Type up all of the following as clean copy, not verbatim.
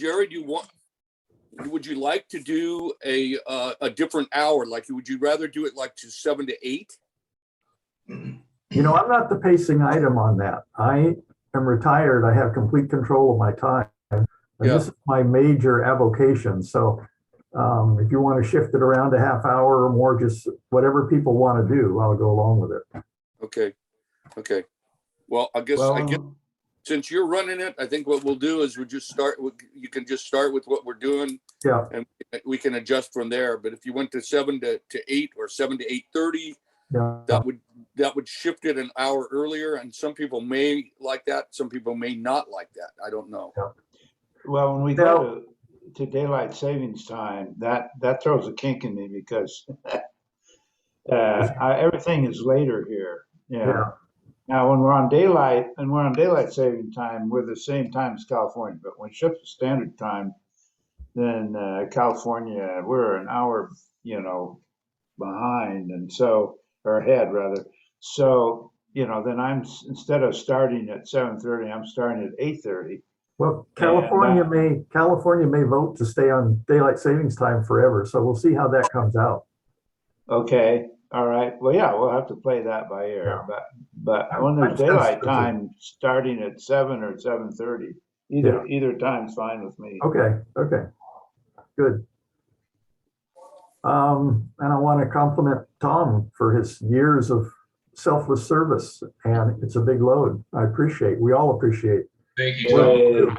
Jerry, would you like to do a different hour? Like, would you rather do it like to 7 to 8? You know, I'm not the pacing item on that. I am retired. I have complete control of my time. And this is my major avocation. So if you want to shift it around a half hour or more, just whatever people want to do, I'll go along with it. Okay. Okay. Well, I guess since you're running it, I think what we'll do is we'll just start with, you can just start with what we're doing. Yeah. And we can adjust from there. But if you went to 7 to 8 or 7 to 8:30, that would shift it an hour earlier. And some people may like that. Some people may not like that. I don't know. Yeah. Well, when we go to daylight savings time, that throws a kink in me because everything is later here. Yeah. Now, when we're on daylight saving time, we're the same time as California. But when shift to standard time, then California, we're an hour, behind, and so, or ahead rather. So, then instead of starting at 7:30, I'm starting at 8:30. Well, California may vote to stay on daylight savings time forever. So we'll see how that comes out. Okay. All right. Well, yeah, we'll have to play that by ear. Yeah. But when there's daylight time starting at 7 or 7:30, either time's fine with me. Okay. Okay. Good. And I want to compliment Tom for his years of selfless service, and it's a big load. We all appreciate. Thank you, Tom.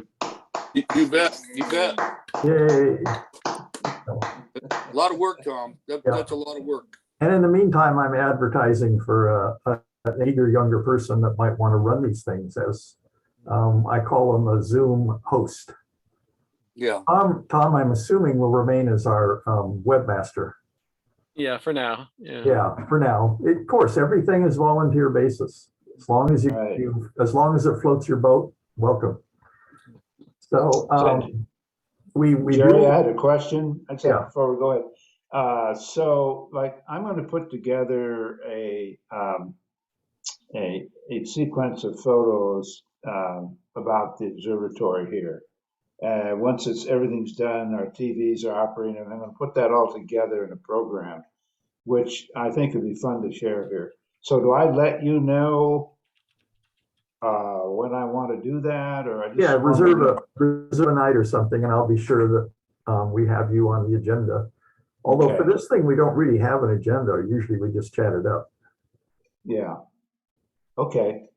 You bet. You bet. Yay. A lot of work, Tom. That's a lot of work. And in the meantime, I'm advertising for an eager younger person that might want to run these things as I call him a Zoom host. Yeah. Tom, I'm assuming will remain as our webmaster. Yeah, for now. Yeah, for now. Of course, everything is volunteer basis. As long as as long as it floats your boat, welcome. So Jerry, I had a question. Before we go ahead. So, I'm going to put together a sequence of photos about the observatory here. Once everything's done, our TVs are operating, and I'm going to put that all together in a program, which I think would be fun to share here. So, do I let you know when I want to do that, or I just reserve a night or something, and I'll be sure that we have you on the agenda. Although for this thing, we don't really have an agenda. Usually we just chat it up. Yeah. Okay.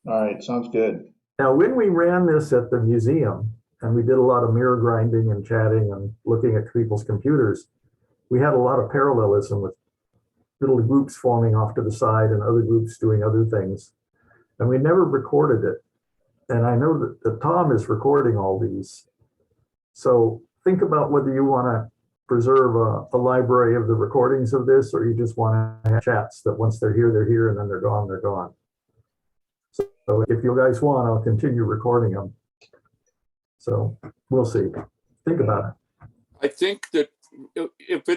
All right. Sounds good. Now, when we ran this at the museum, and we did a lot of mirror grinding and chatting and looking at people's computers, we had a lot of parallelism with little groups forming off to the side and other groups doing other things. And we never recorded it. And I know that Tom is recording all these. So think about whether you want to preserve a library of the recordings of this, or you just want to have chats that once they're here, and then they're gone, they're gone. So if you guys want, I'll continue recording them. So we'll see. Think about it. I think that if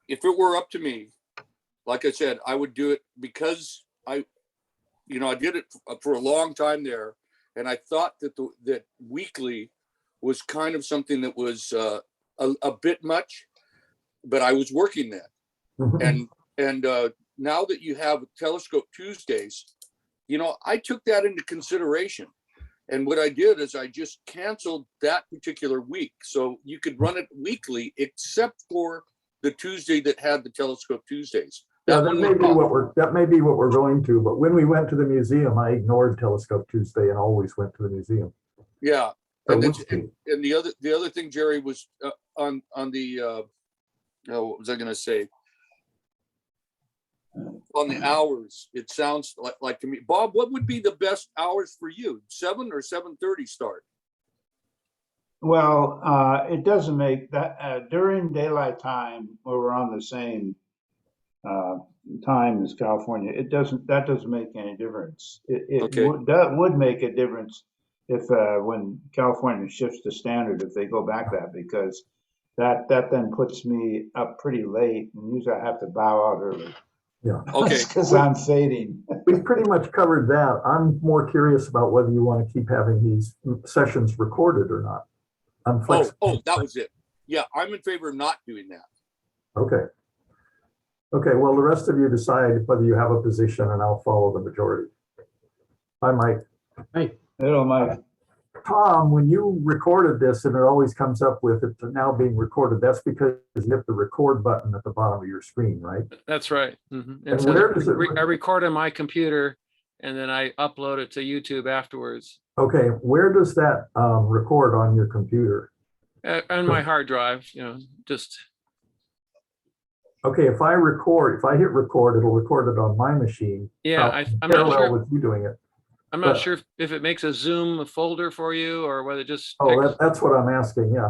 it were up to me, like I said, I would do it because I did it for a long time there, and I thought that that weekly was kind of something that was a bit much, but I was working that. Mm-hmm. And now that you have Telescope Tuesdays, I took that into consideration. And what I did is I just canceled that particular week. So you could run it weekly, except for the Tuesday that had the Telescope Tuesdays. That may be what we're going to. But when we went to the museum, I ignored Telescope Tuesday and always went to the museum. Yeah. And the other thing, Jerry, was on the what was I going to say? On the hours, it sounds like to me, Bob, what would be the best hours for you? 7 or 7:30 start? Well, it doesn't make that during daylight time where we're on the same time as California. That doesn't make any difference. It would make a difference if when California shifts to standard, if they go back that, because that then puts me up pretty late, and usually I have to bow out early. Yeah. Okay. Because I'm fading. We've pretty much covered that. I'm more curious about whether you want to keep having these sessions recorded or not. I'm Oh, flexible. that was it. Yeah, I'm in favor of not doing that. Okay. Okay, well, the rest of you decide whether you have a position and I'll follow the majority. Hi, Mike. Hello, Mike. Tom, when you recorded this and it always comes up with it now being recorded, that's because you hit the record button at the bottom of your screen, right? That's right. And And so where does it? I record on my computer and then I upload it to YouTube afterwards. Okay, where does that record on your computer? On my hard drive, just. Okay, if I hit record, it'll record it on my machine. Yeah, I'm not sure. With you doing it. I'm not sure if it makes a Zoom folder for you or whether it just. Oh, that's what I'm asking. Yeah.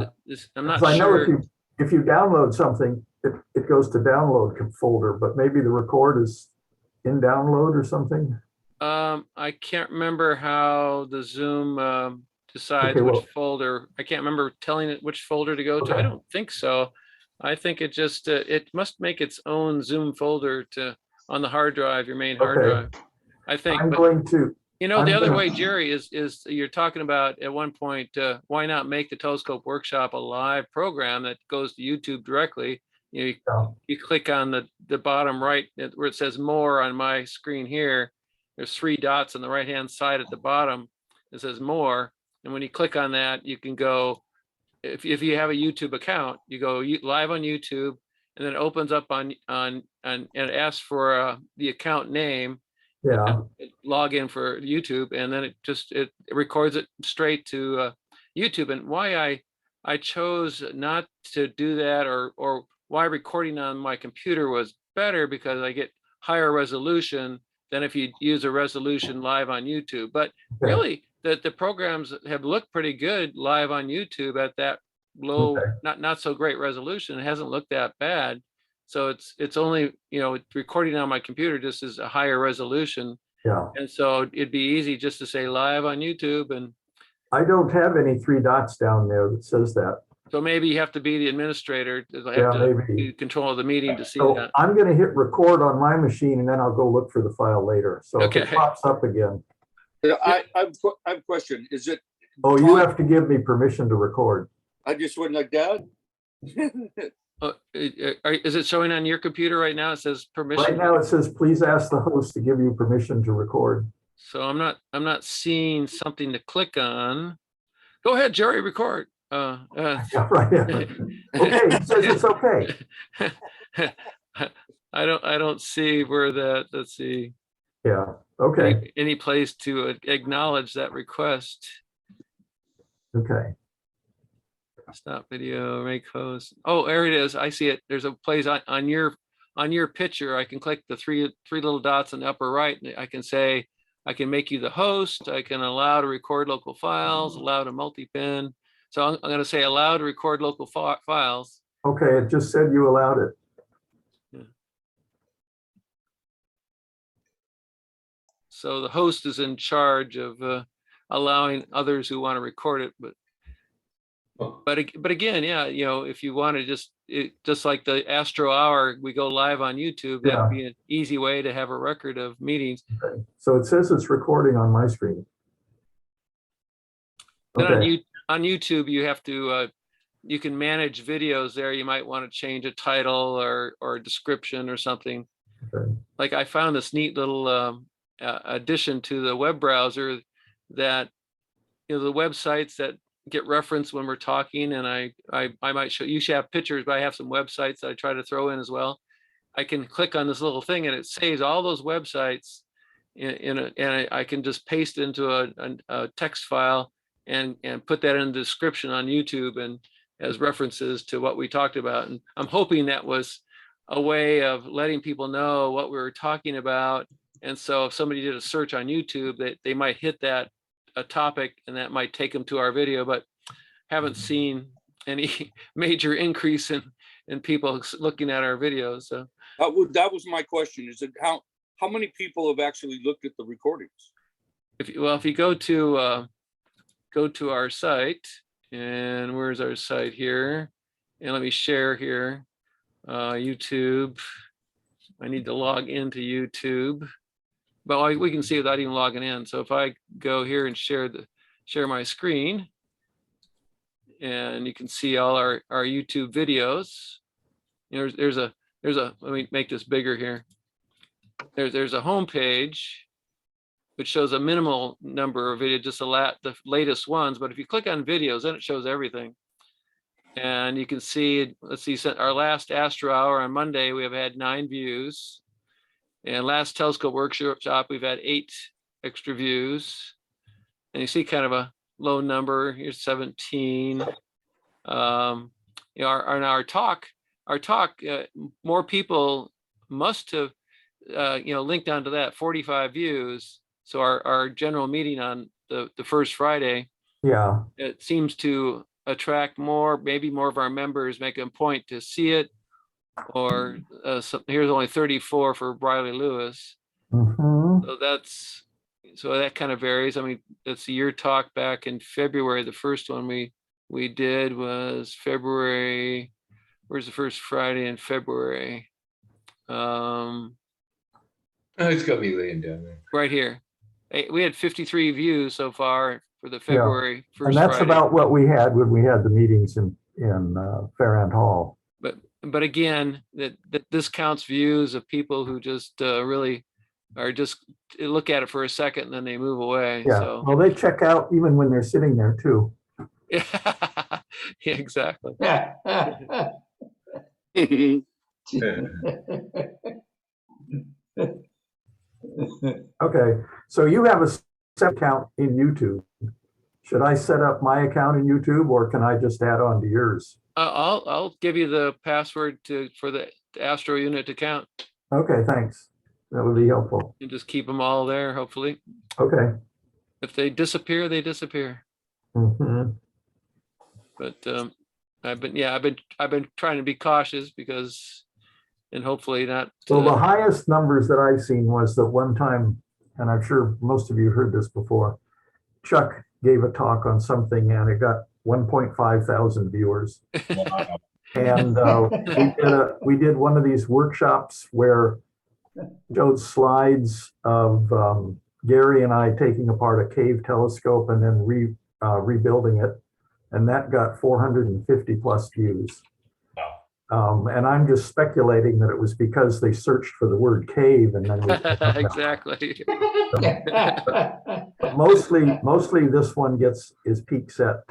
I'm not sure. I know if you download something, it goes to download folder, but maybe the record is in download or something. I can't remember how the Zoom decides which folder. I can't remember telling it which folder to go to. I don't think so. I think it just it must make its own Zoom folder on the hard drive, your main hard drive. I think. I'm going to. The other way, Jerry, is you're talking about at one point, why not make the Telescope Workshop a live program that goes to YouTube directly? You click on the bottom right where it says more on my screen here. There's 3 dots on the right hand side at the bottom. It says more. And when you click on that, you can go, if you have a YouTube account, you go live on YouTube, and then it opens up and it asks for the account name. Yeah. Log in for YouTube, and then it records it straight to YouTube. And why I chose not to do that, or why recording on my computer was better, because I get higher resolution than if you use a resolution live on YouTube. But really, the programs have looked pretty good live on YouTube at that low, not so great resolution. It hasn't looked that bad. So it's only, recording on my computer just is a higher resolution. Yeah. And so it'd be easy just to say live on YouTube. And I don't have any 3 dots down there that says that. So maybe you have to be the administrator to have to be control of the meeting to see that. I'm going to hit record on my machine and then I'll go look for the file later. So if it pops up again. I have a question. Is it? Oh, you have to give me permission to record. I just went like that. Is it showing on your computer right now? It says permission. Right now it says, please ask the host to give you permission to record. So I'm not seeing something to click on. Go ahead, Jerry, record. Yeah, right. Okay, it says it's okay. I don't see where that. Let's see. Yeah. Okay. Any place to acknowledge that request. Okay. Stop video, make host. Oh, there it is. I see it. There's a place on your picture. I can click the three little dots in the upper right, and I can say, I can make you the host. I can allow to record local files, allow to multi-pin. So I'm going to say allow to record local files. Okay, it just said you allowed it. Yeah. So the host is in charge of allowing others who want to record it, but again, yeah, if you want to just like the Astro Hour, we go live on YouTube. That would be an easy way to have a record of meetings. Okay. So it says it's recording on my screen. Then on YouTube, you have to you can manage videos there. You might want to change a title or a description or something. Okay. Like I found this neat little addition to the web browser that the websites that get referenced when we're talking, and I might show you. Should have pictures, but I have some websites that I try to throw in as well. I can click on this little thing and it saves all those websites and I can just paste it into a text file and put that in the description on YouTube and as references to what we talked about. And I'm hoping that was a way of letting people know what we were talking about. And so if somebody did a search on YouTube, they might hit a topic and that might take them to our video, but haven't seen any major increase in people looking at our videos. So that was my question. Is it how many people have actually looked at the recordings? If you go to our site, and where's our site here? And let me share here, YouTube. I need to log into YouTube, but we can see without even logging in. So if I go here and share my screen, and you can see all our YouTube videos. There's a let me make this bigger here. There's a home page which shows a minimal number of videos, just the latest ones. But if you click on videos, then it shows everything. And you can see, let's see, our last Astro Hour on Monday, we have had 9 views. And last Telescope Workshop, we've had 8 extra views. And you see kind of a low number. Here's 17. Our talk, more people must have, linked onto that, 45 views. So our general meeting on the first Friday, Yeah. it seems to attract maybe more of our members, make a point to see it. Or here's only 34 for Briley Lewis. Mm-hmm. So that kind of varies. I mean, it's your talk back in February. The first one we did was February. Where's the first Friday in February? It's got me laying down there. Right here. We had 53 views so far for the February first And that's Friday. about what we had when we had the meetings in Fairend Hall. But again, that this counts views of people who just really are just look at it for a second and then they move away. Yeah. So Well, they check out even when they're sitting there too. yeah, exactly. Okay. So you have a separate account in YouTube. Should I set up my account in YouTube, or can I just add on to yours? I'll give you the password for the Astro Unit account. Okay, thanks. That would be helpful. And just keep them all there, hopefully. Okay. If they disappear, they disappear. Mm-hmm. But I've been trying to be cautious because, and hopefully not. So the highest numbers that I've seen was that one time, and I'm sure most of you heard this before, Chuck gave a talk on something and it got 1.5 thousand viewers. Wow. And we did one of these workshops where showed slides of Gary and I taking apart a cave telescope and then rebuilding it. And that got 450 plus views. And I'm just speculating that it was because they searched for the word cave and then exactly. But mostly this one is peaks at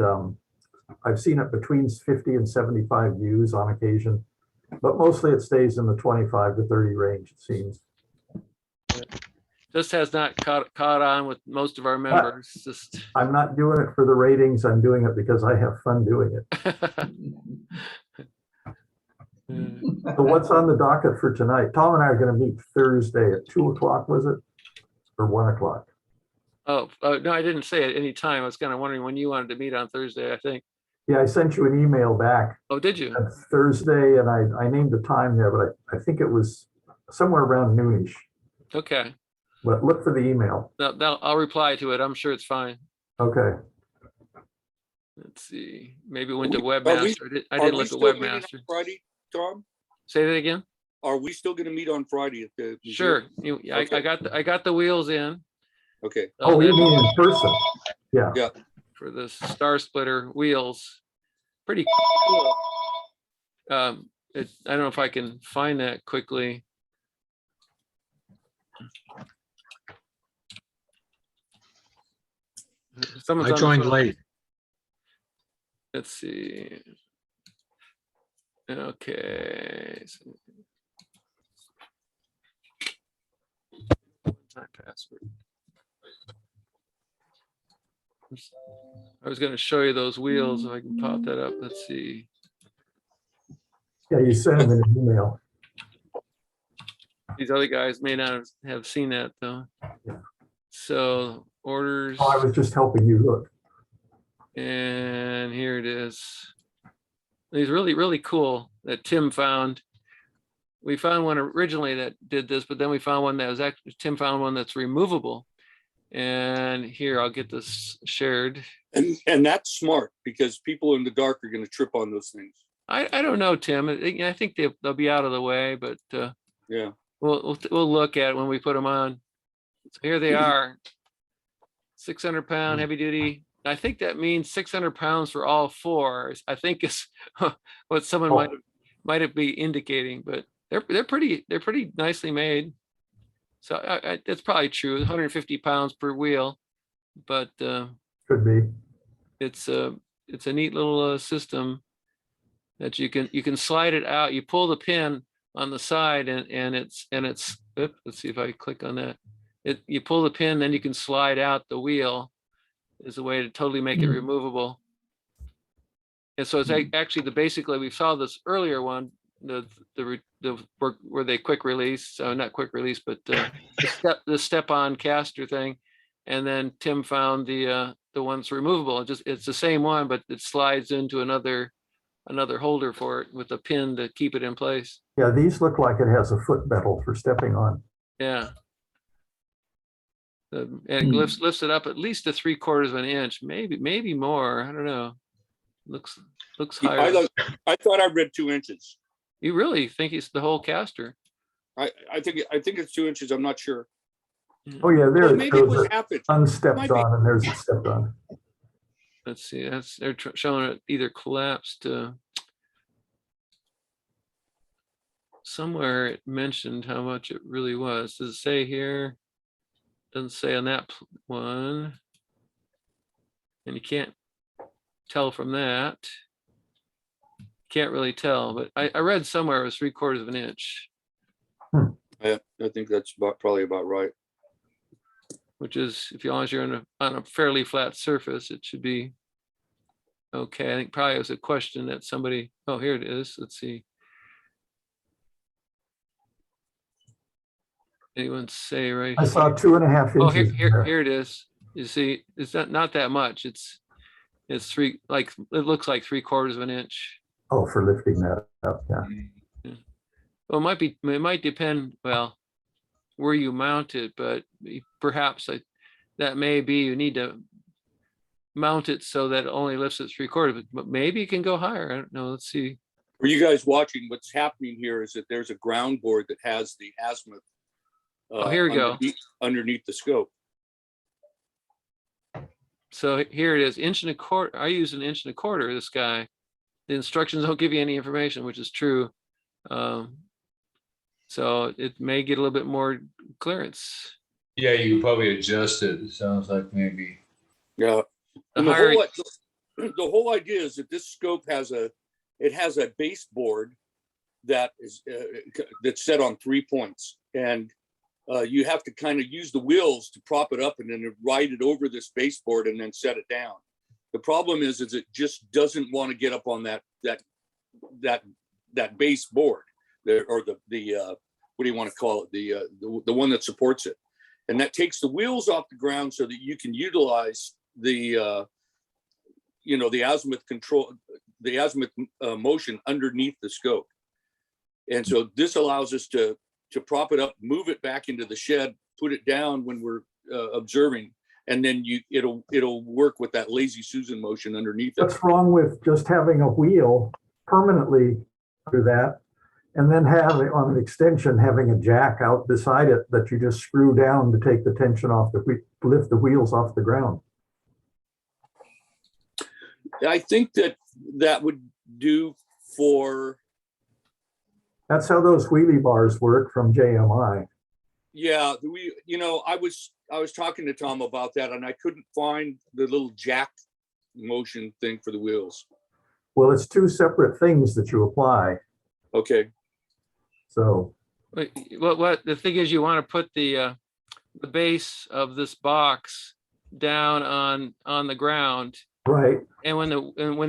I've seen it between 50 and 75 views on occasion, but mostly it stays in the 25 to 30 range, it seems. This has not caught on with most of our members. I'm not doing it for the ratings. I'm doing it because I have fun doing it. So what's on the docket for tonight? Tom and I are going to meet Thursday at 2 o'clock, was it? Or 1 o'clock? Oh, no, I didn't say at any time. I was kind of wondering when you wanted to meet on Thursday, I think. Yeah, I sent you an email back. Oh, did you? Thursday, and I named the time there, but I think it was somewhere around noonish. Okay. But look for the email. I'll reply to it. I'm sure it's fine. Okay. Let's see. Maybe it went to Webmaster. I didn't look at Webmaster. Friday, Tom? Say that again. Are we still going to meet on Friday at the museum? Sure. Okay. I got the wheels in. Okay. Oh, you mean in person? Yeah. Yeah. For the Star Splitter wheels. Pretty cool. I don't know if I can find that quickly. I joined late. Let's see. Okay. Time password. I was going to show you those wheels if I can pop that up. Let's see. Yeah, you sent them in an email. These other guys may not have seen that though. Yeah. So orders. Oh, I was just helping you look. And here it is. These really, really cool that Tim found. We found one originally that did this, but then we found one that was actually, Tim found one that's removable. And here, I'll get this shared. And that's smart because people in the dark are going to trip on those things. I don't know, Tim. I think they'll be out of the way, but yeah. we'll look at it when we put them on. So here they are, 600-pound heavy duty. I think that means 600 pounds for all four. I think is what someone might have be indicating, but they're pretty nicely made. So that's probably true. 150 pounds per wheel, but Could be. it's a neat little system that you can slide it out. You pull the pin on the side and it's oops, let's see if I click on that. You pull the pin, then you can slide out the wheel. Is a way to totally make it removable. And so it's actually basically we saw this earlier one, the where they quick release, not quick release, but the step on caster thing. And then Tim found the one's removable. It's the same one, but it slides into another holder for it with a pin to keep it in place. Yeah, these look like it has a foot bevel for stepping on. Yeah. And it lifts it up at least to 3/4 of an inch, maybe more. I don't know. Looks higher. I thought I read 2 inches. You really think it's the whole caster? I think it's 2 inches. I'm not sure. Oh yeah, there Well, it maybe it was shows half inch. unstepped Might be. on, and there's a stepped on. Let's see. They're showing it either collapsed. Somewhere it mentioned how much it really was. Does it say here? Doesn't say on that one. And you can't tell from that. Can't really tell, but I read somewhere it was 3/4 of an inch. Yeah, I think that's probably about right. Which is, as long as you're on a fairly flat surface, it should be okay. I think probably it was a question that somebody, oh, here it is. Let's see. Anyone say right? I saw 2.5 Oh, inches. here it is. You see, it's not that much. It's it looks like 3/4 of an inch. Oh, for lifting that up, yeah. Well, it might depend, well, where you mount it, but perhaps that may be you need to mount it so that it only lifts it 3/4, but maybe it can go higher. I don't know. Let's see. For you guys watching, what's happening here is that there's a ground board that has the azimuth. Here we go. Underneath the scope. So here it is, 1.25 inches. I use 1.25 inches. This guy. The instructions don't give you any information, which is true. So it may get a little bit more clearance. Yeah, you can probably adjust it. It sounds like maybe. Yeah. And the whole idea is that this scope has a baseboard that is that's set on 3 points, and you have to kind of use the wheels to prop it up and then ride it over this baseboard and then set it down. The problem is it just doesn't want to get up on that baseboard there, or the what do you want to call it, the one that supports it, and that takes the wheels off the ground so that you can utilize the the azimuth control, the azimuth motion underneath the scope. And so this allows us to prop it up, move it back into the shed, put it down when we're observing, and then it'll work with that lazy Susan motion underneath it. What's wrong with just having a wheel permanently under that, and then having on an extension having a jack out beside it that you just screw down to take the tension off lift the wheels off the ground? I think that would do for. That's how those wheelie bars work from JMI. Yeah, I was talking to Tom about that, and I couldn't find the little jack motion thing for the wheels. Well, it's two separate things that you apply. Okay. So. What the thing is, you want to put the base of this box down on the ground. Right. And when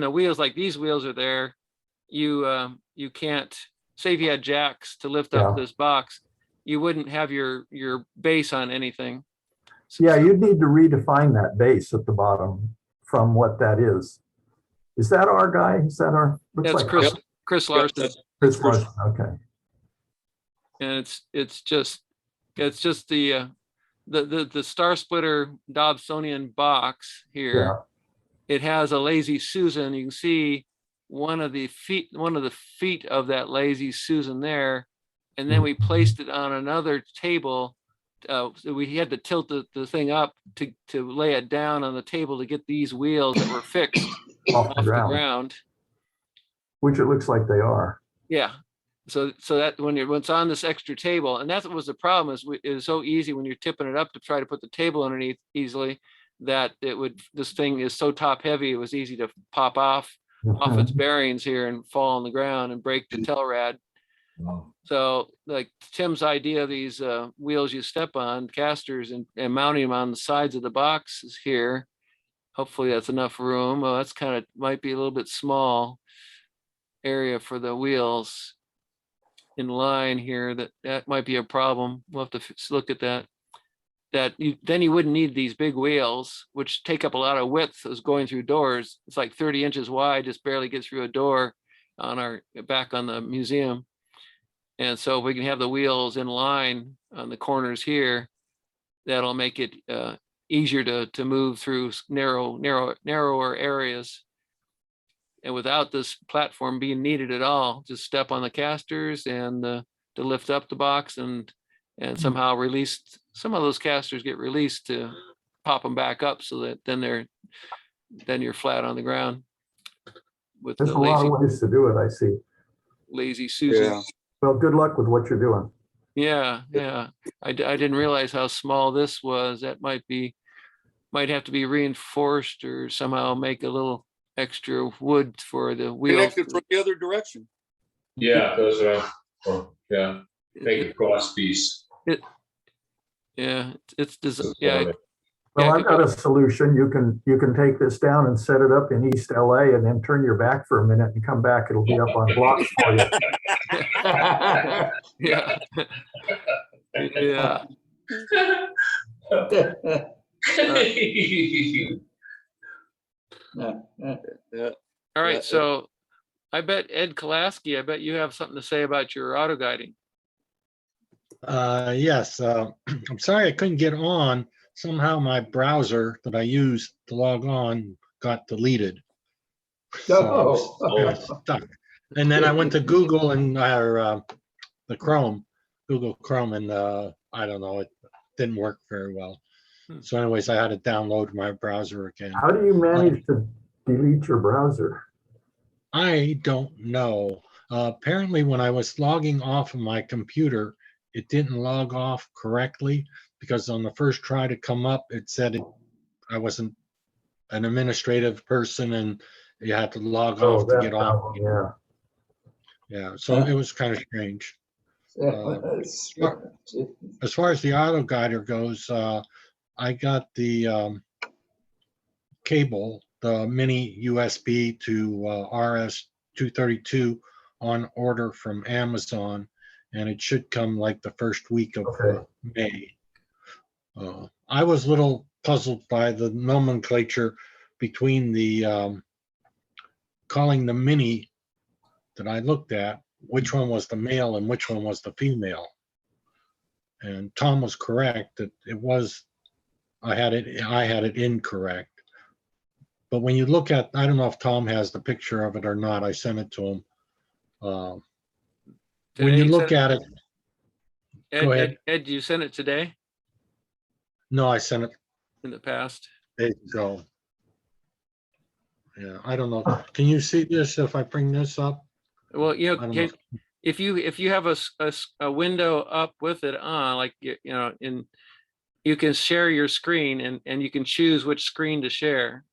the wheels, like these wheels, are there, you can't. Say if you had jacks to lift up this box, you wouldn't have your base on anything. Yeah, you'd need to redefine that base at the bottom from what that is. Is that our guy? Is that our? That's like Chris Larson. Chris Larson. Okay. And it's just the Star Splitter Dobsonian box here. Yeah. It has a lazy Susan. You can see one of the feet of that lazy Susan there and then we placed it on another table. So we had to tilt the thing up to lay it down on the table to get these wheels that were fixed off the ground, which it looks like they are. Yeah. So that when it's on this extra table, and that's what was the problem, is it was so easy when you're tipping it up to try to put the table underneath easily, that this thing is so top heavy, it was easy to pop off its bearings here and fall on the ground and break the tail rad. Wow. So like Tim's idea of these wheels you step on, casters, and mounting them on the sides of the boxes here. Hopefully that's enough room. Well, that's might be a little bit small area for the wheels in line here. That might be a problem. We'll have to look at that. Then you wouldn't need these big wheels, which take up a lot of width as going through doors. It's like 30 inches wide, just barely get through a door on back on the museum. And so if we can have the wheels in line on the corners here, that'll make it easier to move through narrower areas. And without this platform being needed at all, just step on the casters and to lift up the box and somehow release. Some of those casters get released to pop them back up, so that then you're flat on the ground. With There's the a lot of ways to do it, I see. Lazy Susan. Yeah. Well, good luck with what you're doing. Yeah. I didn't realize how small this was. That might have to be reinforced or somehow make a little extra wood for the wheel. Connected from the other direction. Yeah, those are, yeah, make a cross piece. It's designed. Yeah. Well, I've got a solution. You can take this down and set it up in East LA, and then turn your back for a minute and come back. It'll be up on blocks for you. Yeah. Yeah. All right. So I bet Ed Kolaski, I bet you have something to say about your auto guiding. Yes, I'm sorry I couldn't get on. Somehow my browser that I used to log on got deleted. So I was stuck. And then I went to Google and the Google Chrome, and I don't know, it didn't work very well. So anyways, I had to download my browser again. How do you manage to delete your browser? I don't know. Apparently when I was logging off of my computer, it didn't log off correctly, because on the first try to come up, it said I wasn't an administrative person and you had to log off to get on. Yeah. Yeah, so it was kind of strange. As far as the auto guider goes, I got the cable, the mini USB to RS-232 on order from Amazon, and it should come like the first week of May. I was a little puzzled by the nomenclature between the calling the mini that I looked at, which one was the male and which one was the female. And Tom was correct that it was, I had it incorrect. But when you look at, I don't know if Tom has the picture of it or not, I sent it to him. When you look at it, go ahead. Ed, you sent it today? No, I sent it in the past. days ago. Yeah, I don't know. Can you see this if I bring this up? Well, if you have a window up with it on, like you can share your screen and you can choose which screen to share.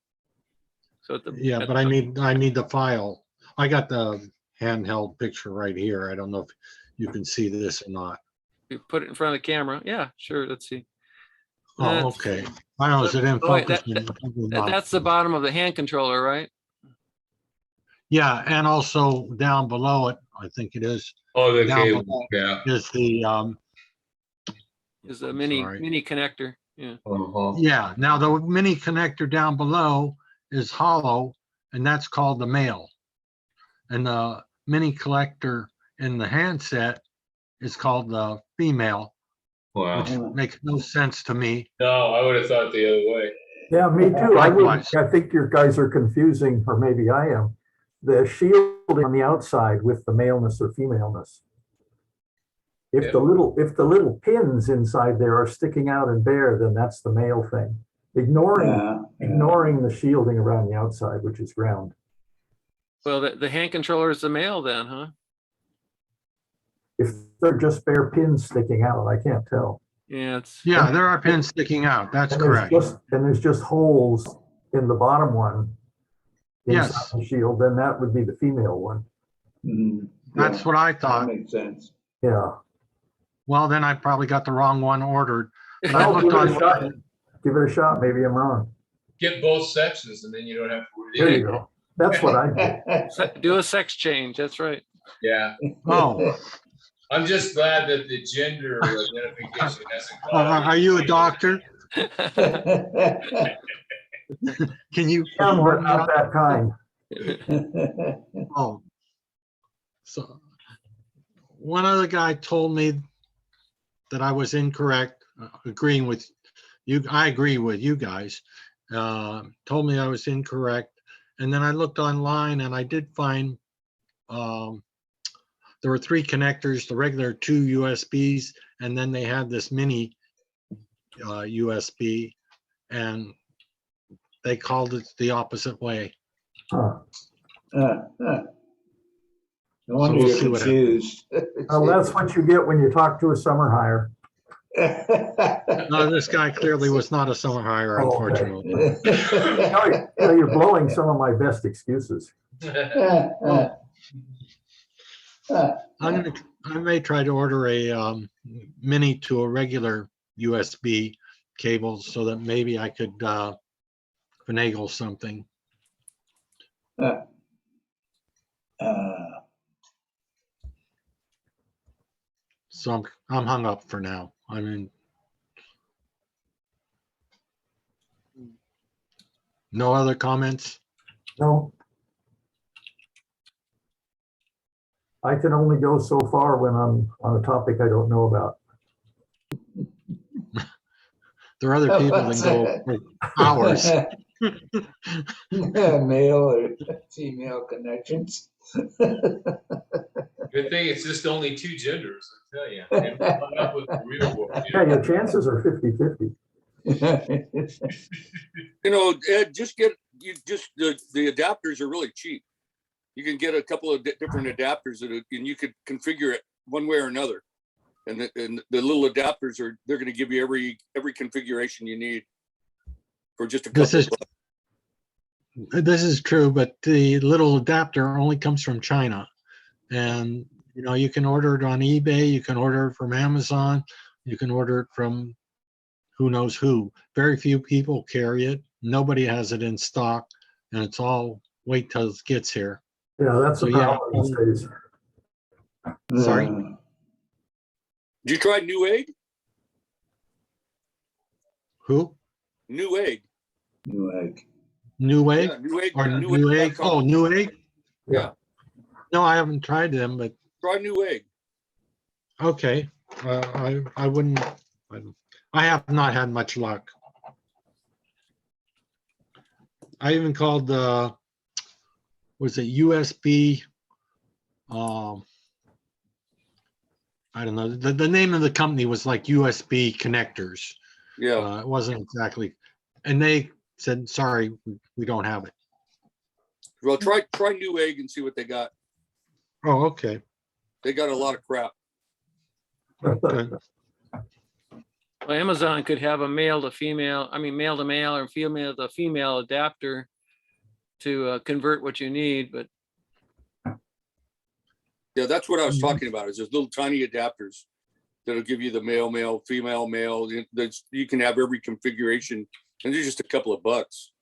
So but I need the file. I got the handheld picture right here. I don't know if you can see this or not. You put it in front of the camera. Yeah, sure. Let's see. Oh, okay. I don't know. Is it in focus? That's the bottom of the hand controller, right? Yeah, and also down below it, I think it is. Oh, the down cable. below Yeah. Is the mini connector. Yeah. Yeah. Now the mini connector down below is hollow, and that's called the male. And the mini collector in the handset is called the female. Wow. Which makes no sense to me. No, I would have thought the other way. Yeah, me too. Likewise. I think your guys are confusing, or maybe I am, the shielding on the outside with the maleness or femaleness. If Yeah. the little pins inside there are sticking out and bare, then that's the male thing. Ignoring the shielding around the outside, which is ground. Well, the hand controller is the male then, huh? If they're just bare pins sticking out, I can't tell. Yeah, it's, Yeah, there are pins sticking out. That's correct. There's just holes in the bottom one inside Yes. the shield, then that would be the female one. That's what I That thought. makes sense. Yeah. Well, then I probably got the wrong one ordered. But I I'll looked give it a on. shot. Give it a shot. Maybe I'm wrong. Get both sections and then you don't have to worry. There you go. That's what I did. do a sex change. That's right. Yeah, Oh, I'm just glad that the gender identification hasn't gone. are you a doctor? Can you? Yeah, but not that kind. Oh, so one other guy told me that I was incorrect, agreeing with you. I agree with you guys. Told me I was incorrect. And then I looked online and I did find there were 3 connectors, the regular 2 USBs, and then they had this mini USB, and they called it the opposite way. Huh. No wonder we'll you're see what confused. Well, that's what you get when you talk to a summer hire. No, this guy clearly was not a summer hire, Oh, okay. unfortunately. You're blowing some of my best excuses. I may try to order a mini to a regular USB cable so that maybe I could finagle something. So I'm hung up for now. I mean, no other comments? No. I can only go so far when I'm on a topic I don't know about. There are other people that go for hours. Male or female connections. Good thing it's just only 2 genders, I tell you. And we're hung up with the real world. Yeah, your chances are 50-50. You know, Ed, the adapters are really cheap. You can get a couple of different adapters and you could configure it one way or another. And the little adapters they're going to give you every configuration you need for just a couple of bucks. This is true, but the little adapter only comes from China. And, you know, you can order it on eBay, you can order it from Amazon, you can order it from who knows who. Very few people carry it. Nobody has it in stock, and it's all wait till it gets here. Yeah, that's the problem these days. Sorry. Did you try Newegg? Who? Newegg. Newegg. Newegg? Yeah, Newegg. Or Newegg? Oh, Newegg? Yeah. No, I haven't tried them, but Try Newegg. okay. I wouldn't. I have not had much luck. I even called the, was it USB? I don't know. The name of the company was like USB connectors. Yeah. It wasn't exactly, and they said, sorry, we don't have it. Well, try Newegg and see what they got. Oh, okay. They got a lot of crap. Good. Well, Amazon could have a male to female, I mean, male to male or female to female adapter to convert what you need, but Yeah, that's what I was talking about. Is those little tiny adapters that'll give you the male, female, male. You can have every configuration, and they're just a couple of bucks.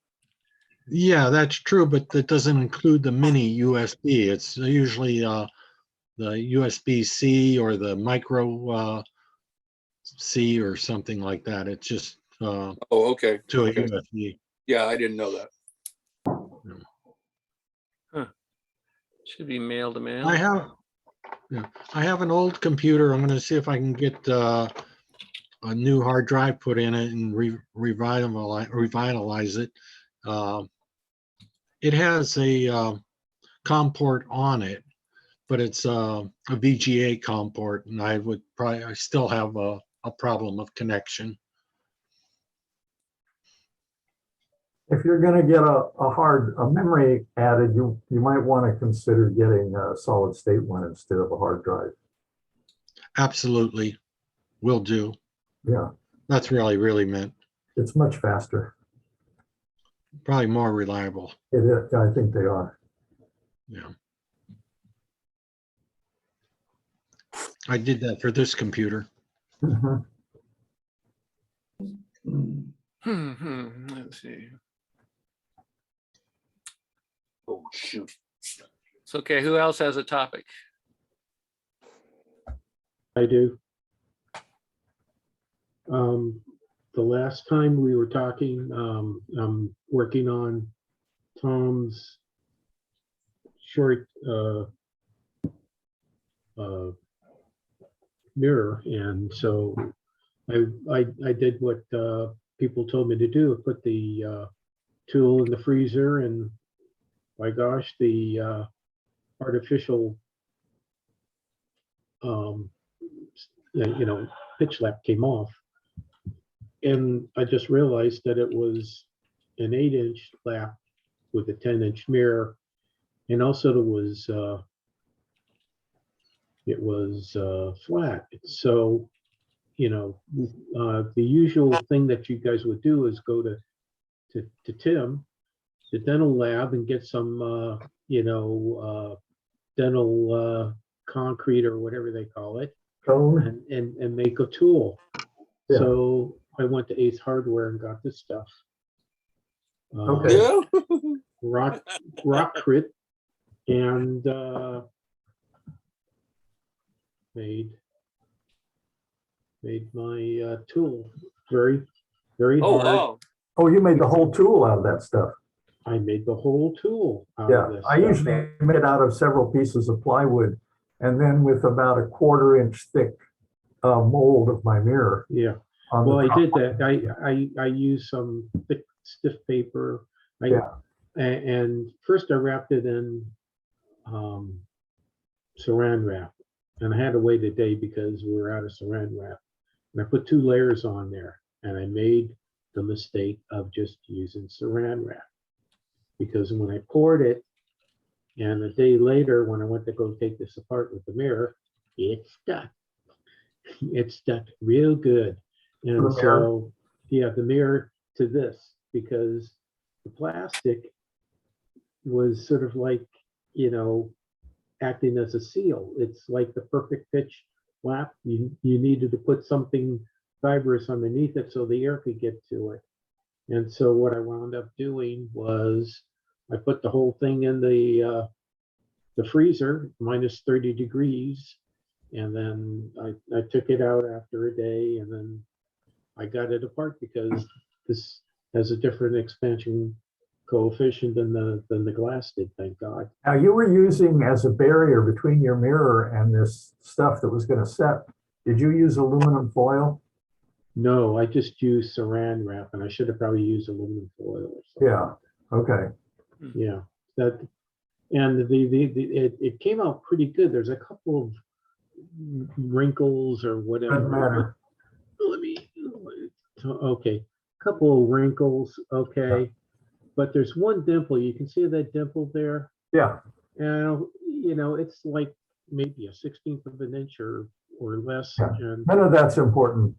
Yeah, that's true, but that doesn't include the mini USB. It's usually the USB-C or the micro C or something like that. It's just Oh, okay. to a Okay. USB. Yeah, I didn't know that. should be male to male. I have an old computer. I'm going to see if I can get a new hard drive put in it and revitalize it. It has a COM port on it, but it's a VGA COM port, and I still have a problem of connection. If you're going to get a memory added, you might want to consider getting a solid state one instead of a hard drive. Absolutely, will do. Yeah, That's really meant. it's much faster. Probably more reliable. It is, I think they are. Yeah. I did that for this computer. Mhm. Let's see. Oh, shoot. It's okay. Who else has a topic? I do. The last time we were talking, I'm working on Tom's short mirror, and so I did what people told me to do. I put the tool in the freezer, and my gosh, the artificial pitch lap came off. And I just realized that it was an 8-inch lap with a 10-inch mirror. And also it was flat. So, the usual thing that you guys would do is go to Tim, the dental lab, and get some, dental concrete or whatever they call it, Cone. and make a tool. Yeah. So I went to Ace Hardware and got this stuff. Okay. Yeah. Rockcrit, and made my tool very Oh, hard. wow. Oh, you made the whole tool out of that stuff. I made the whole tool out Yeah, of this I stuff. usually make it out of several pieces of plywood, and then with about a 1/4-inch thick mold of my mirror. Yeah. On Well, the I top. did that. I used some thick, stiff paper. Yeah. And first I wrapped it in saran wrap, and I had to wait a day because we were out of saran wrap. And I put 2 layers on there, and I made the mistake of just using saran wrap, because when I poured it, and a day later when I went to go take this apart with the mirror, it stuck. It stuck real good. And The mirror? so, yeah, the mirror to this, because the plastic was sort of like, acting as a seal. It's like the perfect pitch lap. You needed to put something fibrous underneath it so the air could get to it. And so what I wound up doing was I put the whole thing in the freezer, minus 30 degrees. And then I took it out after a day, and then I got it apart because this has a different expansion coefficient than the glass did, thank God. Now you were using as a barrier between your mirror and this stuff that was going to set. Did you use aluminum foil? No, I just used saran wrap, and I should have probably used aluminum foil or something. Yeah. Okay. Yeah. That, and it came out pretty good. There's a couple of wrinkles or whatever. Doesn't matter. Let me, okay, couple of wrinkles, okay. But there's one dimple. You can see that dimple there. Yeah. And it's like maybe a 1/16 of an inch or less. Yeah. And None of that's important.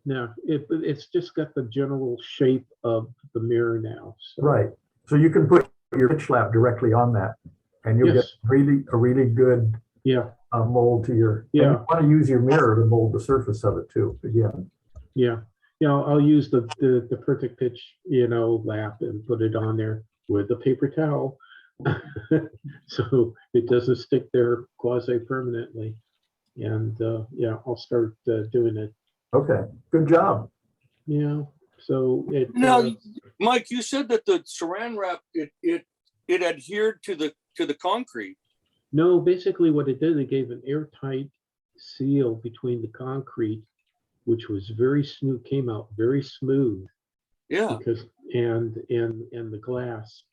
now it's just got the general shape of the mirror now. So. Right. So you can put your pitch lap directly on that, and you'll Yes. get a really good Yeah. mold to your. Yeah. And you want to use your mirror to mold the surface of it too. Again. Yeah. I'll use the perfect pitch, lap and put it on there with a paper towel. So it doesn't stick there quasi permanently. And I'll start doing it. Okay. Good job. Yeah. So it Now, Mike, you said that the saran wrap it adhered to the concrete. no, basically what it did, it gave an airtight seal between the concrete, which was very smooth, came out very smooth. Yeah. Because and the glass.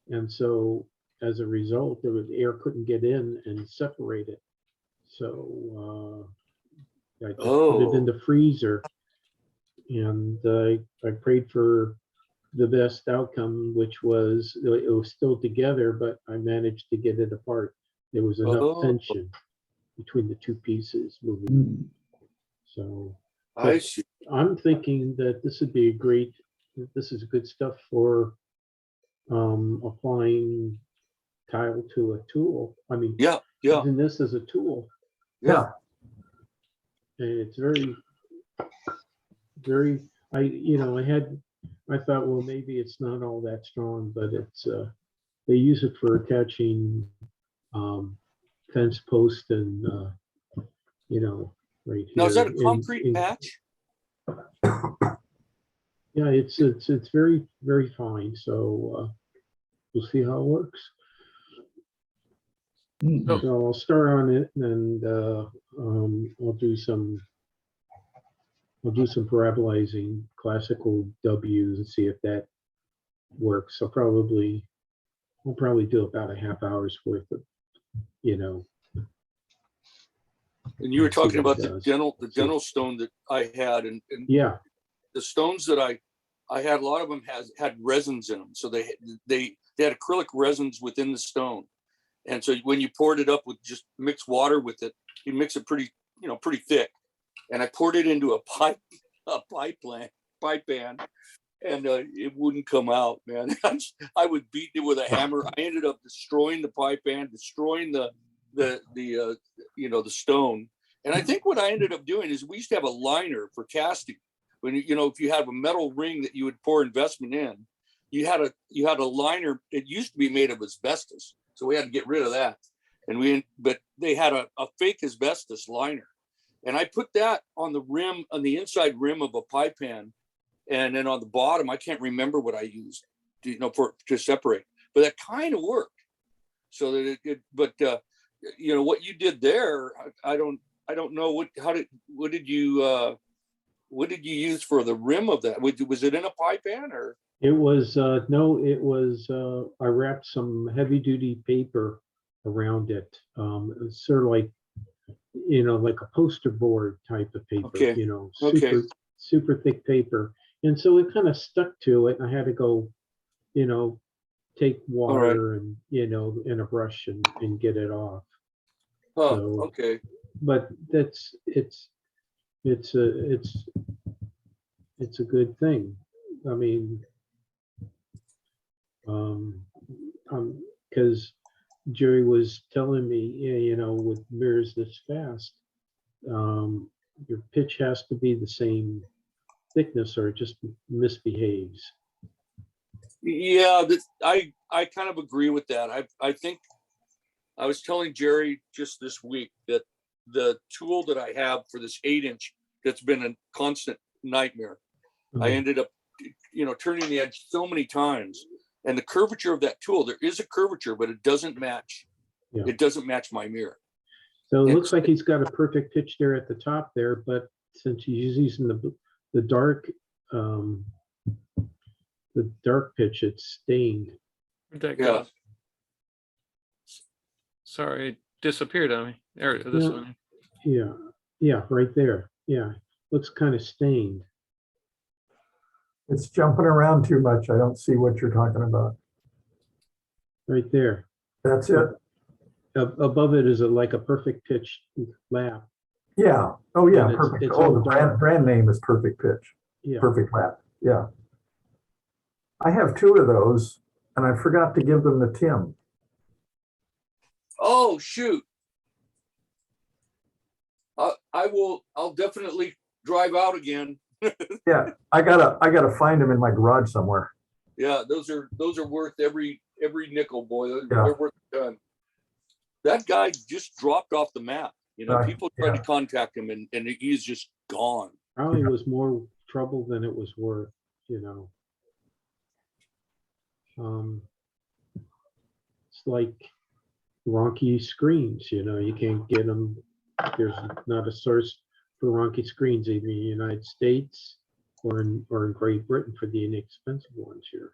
And so as a result, the air couldn't get in and separate it. So I just put it in the freezer, and I prayed for the best outcome, which was it was still together, but I managed to get it apart. There was enough tension between the two pieces moving. So I see. I'm thinking that this would be this is good stuff for applying tile to a tool. I mean, Yeah. using this as a tool. Yeah. And it's very, I thought, well, maybe it's not all that strong, but it's, they use it for attaching fence posts and, right here. Now, is that a concrete patch? Yeah, it's very, very fine. So we'll see how it works. So I'll start on it, and I'll do some parabolizing classical W's and see if that works. I'll probably do about a half hour's worth of, And you were talking about the dental stone that I had, and yeah, the stones that I had, a lot of them had resins in them. So they had acrylic resins within the stone. And so when you poured it up with just mixed water with it, you mix it pretty thick. And I poured it into a pipe pan, and it wouldn't come out, man. I would beat it with a hammer. I ended up destroying the pipe pan, destroying the stone. And I think what I ended up doing is we used to have a liner for casting. When if you have a metal ring that you would pour investment in, you had a liner. It used to be made of asbestos, so we had to get rid of that. But they had a fake asbestos liner, and I put that on the rim, on the inside rim of a pie pan, and then on the bottom, I can't remember what I used, to separate. But that kind of worked. So that what you did there, I don't know what did you use for the rim of that? Was it in a pie pan or? It was no, it was I wrapped some heavy duty paper around it. It's sort of like like a poster board type of paper. Okay. Super thick paper, and so it kind of stuck to it. And I had to go, take water and and a brush and get it off. Oh, So, okay. But it's a good thing. I mean, because Jerry was telling me, with mirrors this fast, your pitch has to be the same thickness or it just misbehaves. Yeah, I kind of agree with that. I think I was telling Jerry just this week that the tool that I have for this 8-inch that's been a constant nightmare. I ended up, turning the edge so many times, and the curvature of that tool, there is a curvature, but it doesn't match. Yeah. It doesn't match my mirror. So it looks like he's got a perfect pitch there at the top there, but since he's using the dark pitch, it's stained. Yeah. Sorry, it disappeared on me. There, this one. Yeah, right there. Yeah, looks kind of stained. It's jumping around too much. I don't see what you're talking about. Right there. That's it. Above it is like a perfect pitch lap. Yeah. Oh yeah, perfect. The brand name is Perfect Pitch. Yeah. Perfect Lap. Yeah. I have 2 of those, and I forgot to give them to Tim. Oh shoot. I'll definitely drive out again. Yeah, I gotta find them in my garage somewhere. Yeah, those are worth every nickel, boy. They're worth a ton. That guy just dropped off the map. People tried to contact him, and he's just gone. Probably was more trouble than it was worth. It's like ronchi screens. You can't get them. There's not a source for ronchi screens either in the United States or in Great Britain for the inexpensive ones. You're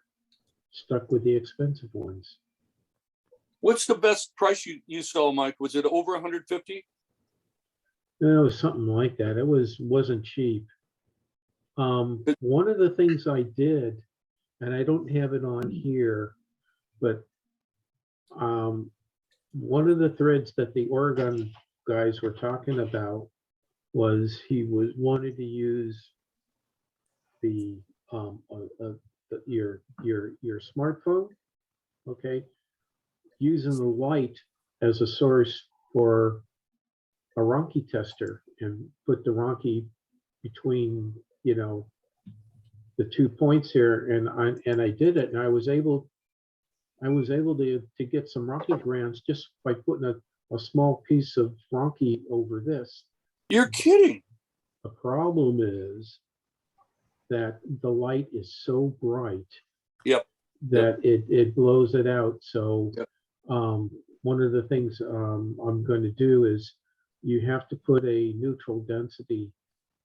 stuck with the expensive ones. What's the best price you saw, Mike? Was it over 150? It was something like that. It wasn't cheap. One of the things I did, and I don't have it on here, but one of the threads that the Oregon guys were talking about was wanted to use the your smartphone, okay, using the light as a source for a ronchi tester and put the ronchi between, you know, the 2 points here, and I did it, and I was able to get some ronchi grams just by putting a small piece of ronchi over this. You're kidding. The problem is that the light is so bright. Yep. That it blows it out. So yep. One of the things I'm going to do is you have to put a neutral density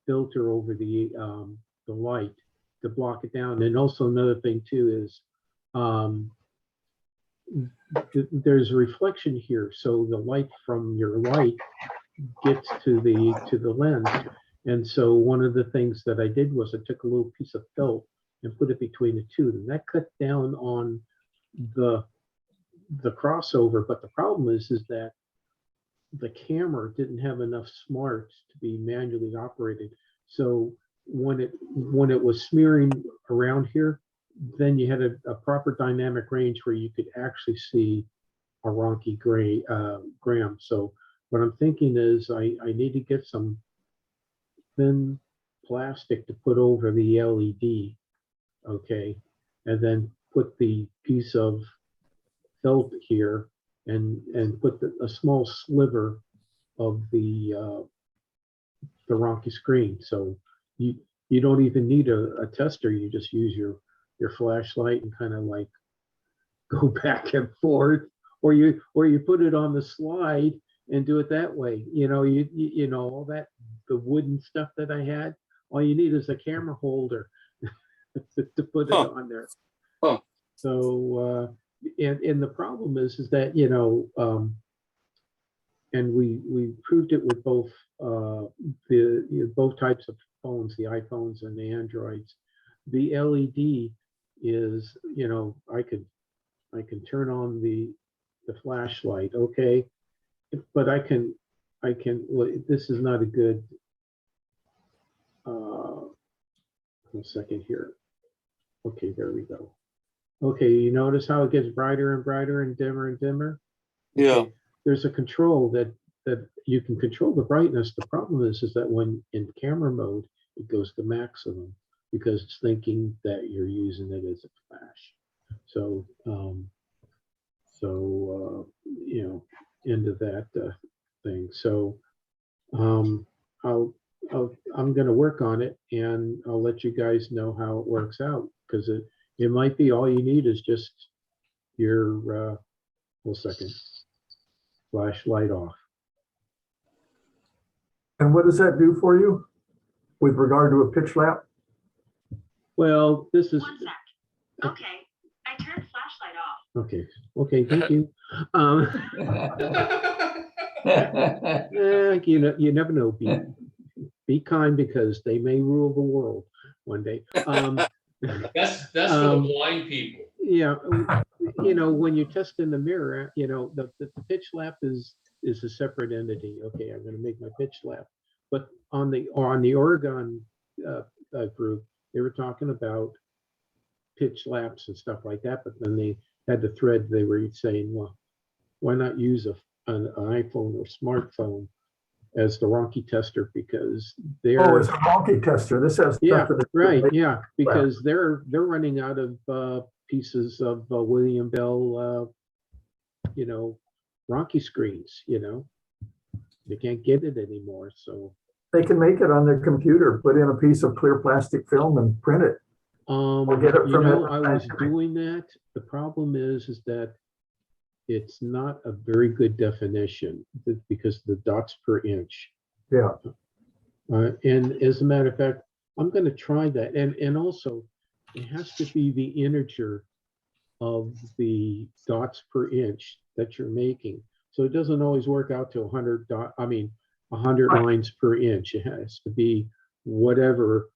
filter over the light to block it down. And also another thing too is there's a reflection here, so the light from your light gets to the lens. And so one of the things that I did was I took a little piece of felt and put it between the two, and that cut down on the crossover. But the problem is that the camera didn't have enough smarts to be manually operated. So when it was smearing around here, then you had a proper dynamic range where you could actually see a ronchi gram. So what I'm thinking is I need to get some thin plastic to put over the LED, okay, and then put the piece of felt here and put a small sliver of the ronchi screen. So you don't even need a tester. You just use your flashlight and kind of like go back and forth, or you put it on the slide and do it that way. You know, you know, all that, the wooden stuff that I had, all you need is a camera holder to put it on there. Huh. So and the problem is that, you know, and we proved it with both both types of phones, the iPhones and the Androids. The LED is, you know, I can turn on the flashlight, okay, but I can well, this is not a good 1 second here. Okay, there we go. Okay, you notice how it gets brighter and brighter and dimmer and dimmer? Okay, Yeah. there's a control that you can control the brightness. The problem is that when in camera mode, it goes to maximum because it's thinking that you're using it as a flash. So, you know, end of that thing. So, I'm going to work on it, and I'll let you guys know how it works out, because it might be all you need is just your 1 second, flashlight off. And what does that do for you with regard to a pitch lap? Well, this is 1 sec. Okay, I turned flashlight off. okay. Okay, thank you. You know, you never know. Be kind, because they may rule the world one day. That's for the blind people. Yeah, you know, when you test in the mirror, you know, the pitch lap is a separate entity. Okay, I'm going to make my pitch lap, but on the Oregon group, they were talking about pitch laps and stuff like that. But then they had the thread. They were saying, well, why not use an iPhone or smartphone as the ronchi tester, because they're it's a ronchi tester. This has right, yeah, because they're running out of pieces of William Bell, you know, ronchi screens. You know, they can't get it anymore. So they can make it on their computer, put in a piece of clear plastic film and print it. Get it you from know, I was doing that. The problem is that it's not a very good definition because the dots per inch. Yeah. And as a matter of fact, I'm going to try that. And also, it has to be the integer of the dots per inch that you're making. So it doesn't always work out to 100 100 Right. lines per inch. It has to be whatever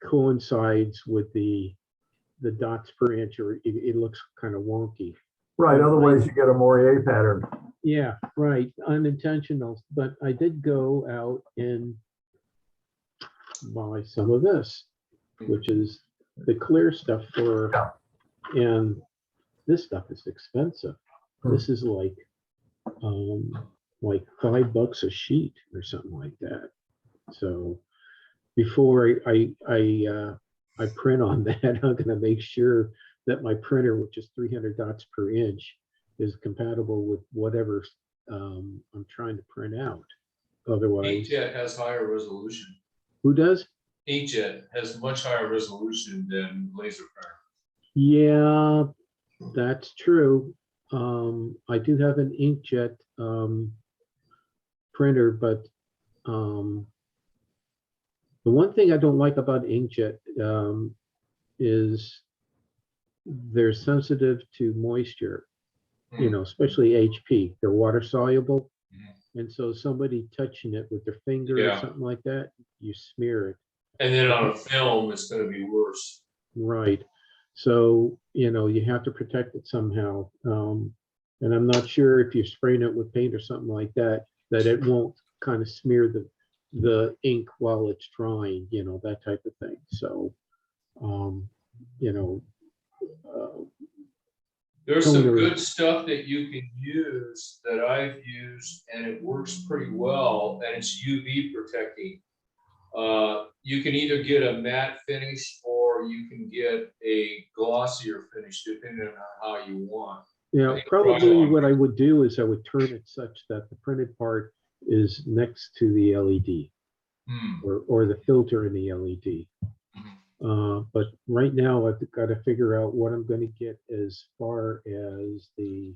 coincides with the dots per inch, or it looks kind of wonky. Right, otherwise you get a Morier pattern. Yeah, right, unintentional. But I did go out and buy some of this, which is the clear stuff for, and this stuff is expensive. This is like $5 a sheet or something like that. So before I print on that, I'm going to make sure that my printer, which is 300 dots per inch, is compatible with whatever I'm trying to print out. Otherwise, Inkjet has higher resolution. who does? Inkjet has much higher resolution than laser printer. Yeah, that's true. I do have an inkjet printer, but the one thing I don't like about inkjet is they're sensitive to moisture, you know, especially HP. They're water soluble. And so somebody touching it with their finger or something like that, you smear it. And then on a film, it's going to be worse. Right. So, you know, you have to protect it somehow. And I'm not sure if you're spraying it with paint or something like that, that it won't kind of smear the ink while it's drying, you know, that type of thing. So, you know, There's some toner. good stuff that you can use that I've used, and it works pretty well, and it's UV protecting. You can either get a matte finish or you can get a glossier finish, depending on how you want. Yeah, probably what I would do is I would turn it such that the printed part is next to the LED or the filter in the LED. But right now I've got to figure out what I'm going to get as far as the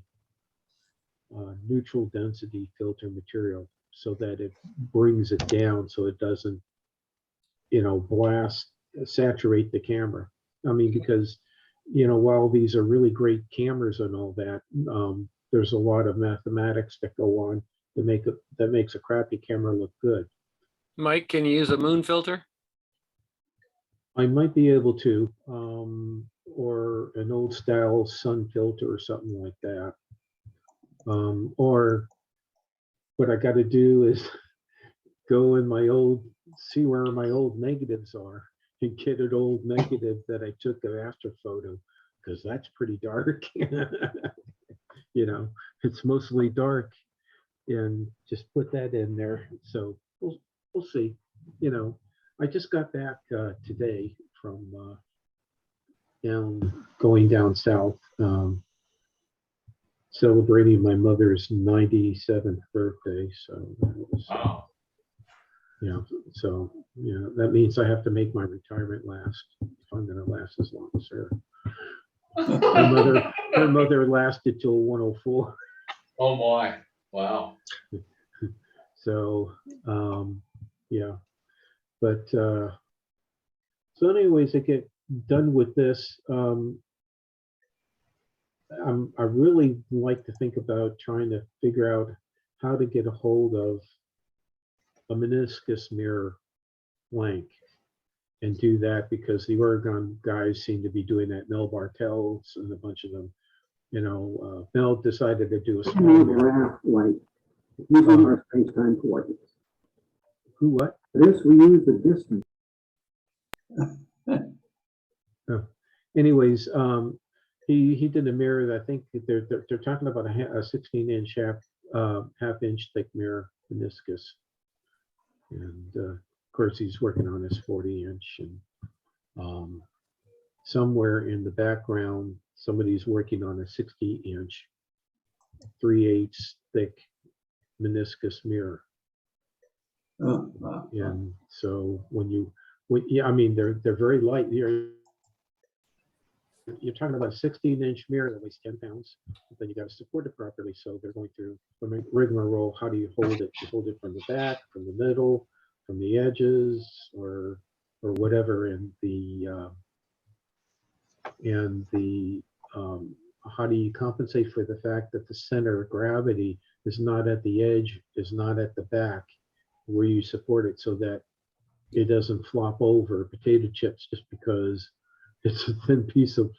neutral density filter material so that it brings it down so it doesn't, you know, saturate the camera. I mean, because, you know, while these are really great cameras and all that, there's a lot of mathematics that go on that makes a crappy camera look good. Mike, can you use a moon filter? I might be able to, or an old style sun filter or something like that. Or what I got to do is go in see where my old negatives are and get an old negative that I took an astrophoto, because that's pretty dark. You know, it's mostly dark, and just put that in there. So we'll see. You know, I just got back today from going down south, celebrating my mother's 97th birthday. So that was, Wow. yeah. So you know, that means I have to make my retirement last if I'm going to last as long as her. Her mother lasted till 104. Oh my, wow. So yeah, but so anyways, I get done with this. I really like to think about trying to figure out how to get a hold of a meniscus mirror blank and do that, because the Oregon guys seem to be doing that. Mel Bartels and a bunch of them, you know, Mel decided to do a small mirror. Like using our space-time coordinates. Who, what? For this, we use the distance. Anyways, he did a mirror that I think they're talking about a 16-inch half-inch thick mirror meniscus, and of course he's working on his 40-inch, and somewhere in the background somebody's working on a 60-inch 3/8 thick meniscus mirror. And so yeah, I mean they're very light. You're talking about a 16-inch mirror that weighs 10 pounds, but then you got to support it properly. So they're going through the rigmarole. How do you hold it? You hold it from the back, from the middle, from the edges, or whatever. And the how do you compensate for the fact that the center of gravity is not at the edge, is not at the back, where you support it so that it doesn't flop over potato chips just because it's a thin piece of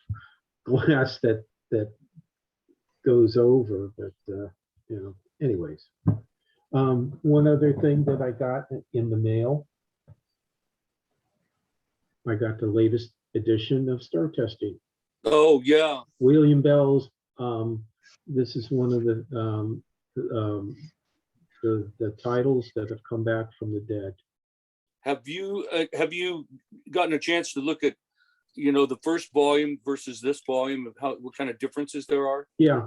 glass that goes over. But anyways, one other thing that I got in the mail, I got the latest edition of Star Testing. Oh, yeah. William Bell's. This is one of the titles that have come back from the dead. Have you gotten a chance to look at, the first volume versus this volume of what kind of differences there are? Yeah.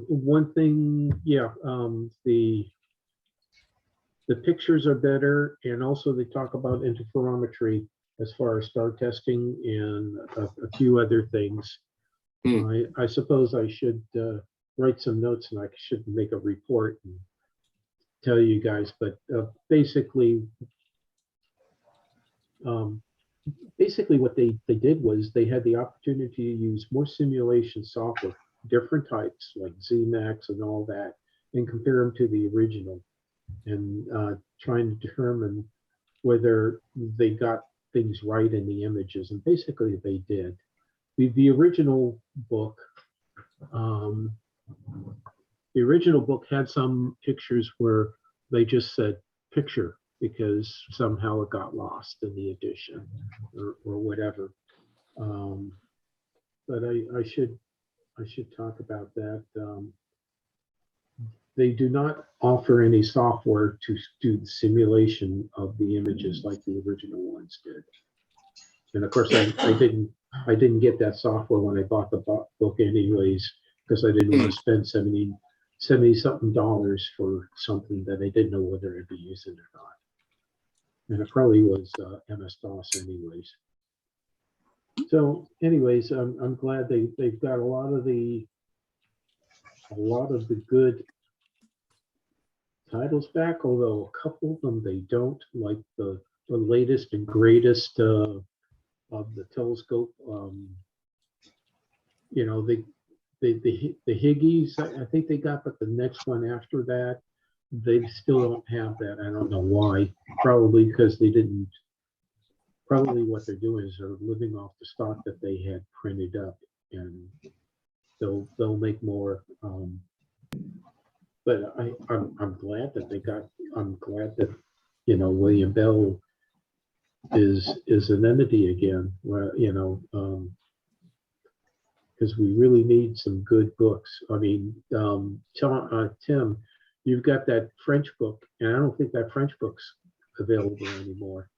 One thing. Yeah. The pictures are better, and also they talk about interferometry as far as star testing and a few other things. I suppose I should write some notes, and I should make a report and tell you guys. But basically what they did was they had the opportunity to use more simulation software, different types like ZMAX and all that, and compare them to the original, and trying to determine whether they got things right in the images. And basically they did. The original book had some pictures where they just said picture because somehow it got lost in the edition or whatever. But I should talk about that. They do not offer any software to do the simulation of the images like the original ones did. And of course, I didn't get that software when I bought the book anyways, because I didn't want to spend $70-something for something that I didn't know whether I'd be using or not. And it probably was MS-DOS anyways. So anyways, I'm glad they've got a lot of the good titles back, although a couple of them they don't, like the latest and greatest of the telescope. The Higgies, I think they got, but the next one after that, they still don't have that. I don't know why. Probably because they didn't. Probably what they're doing is they're living off the stock that they had printed up, and they'll make more. But I'm glad that they got. I'm glad that William Bell is an entity again. Where because we really need some good books. I mean, Tim, you've got that French book, and I don't think that French book's available anymore.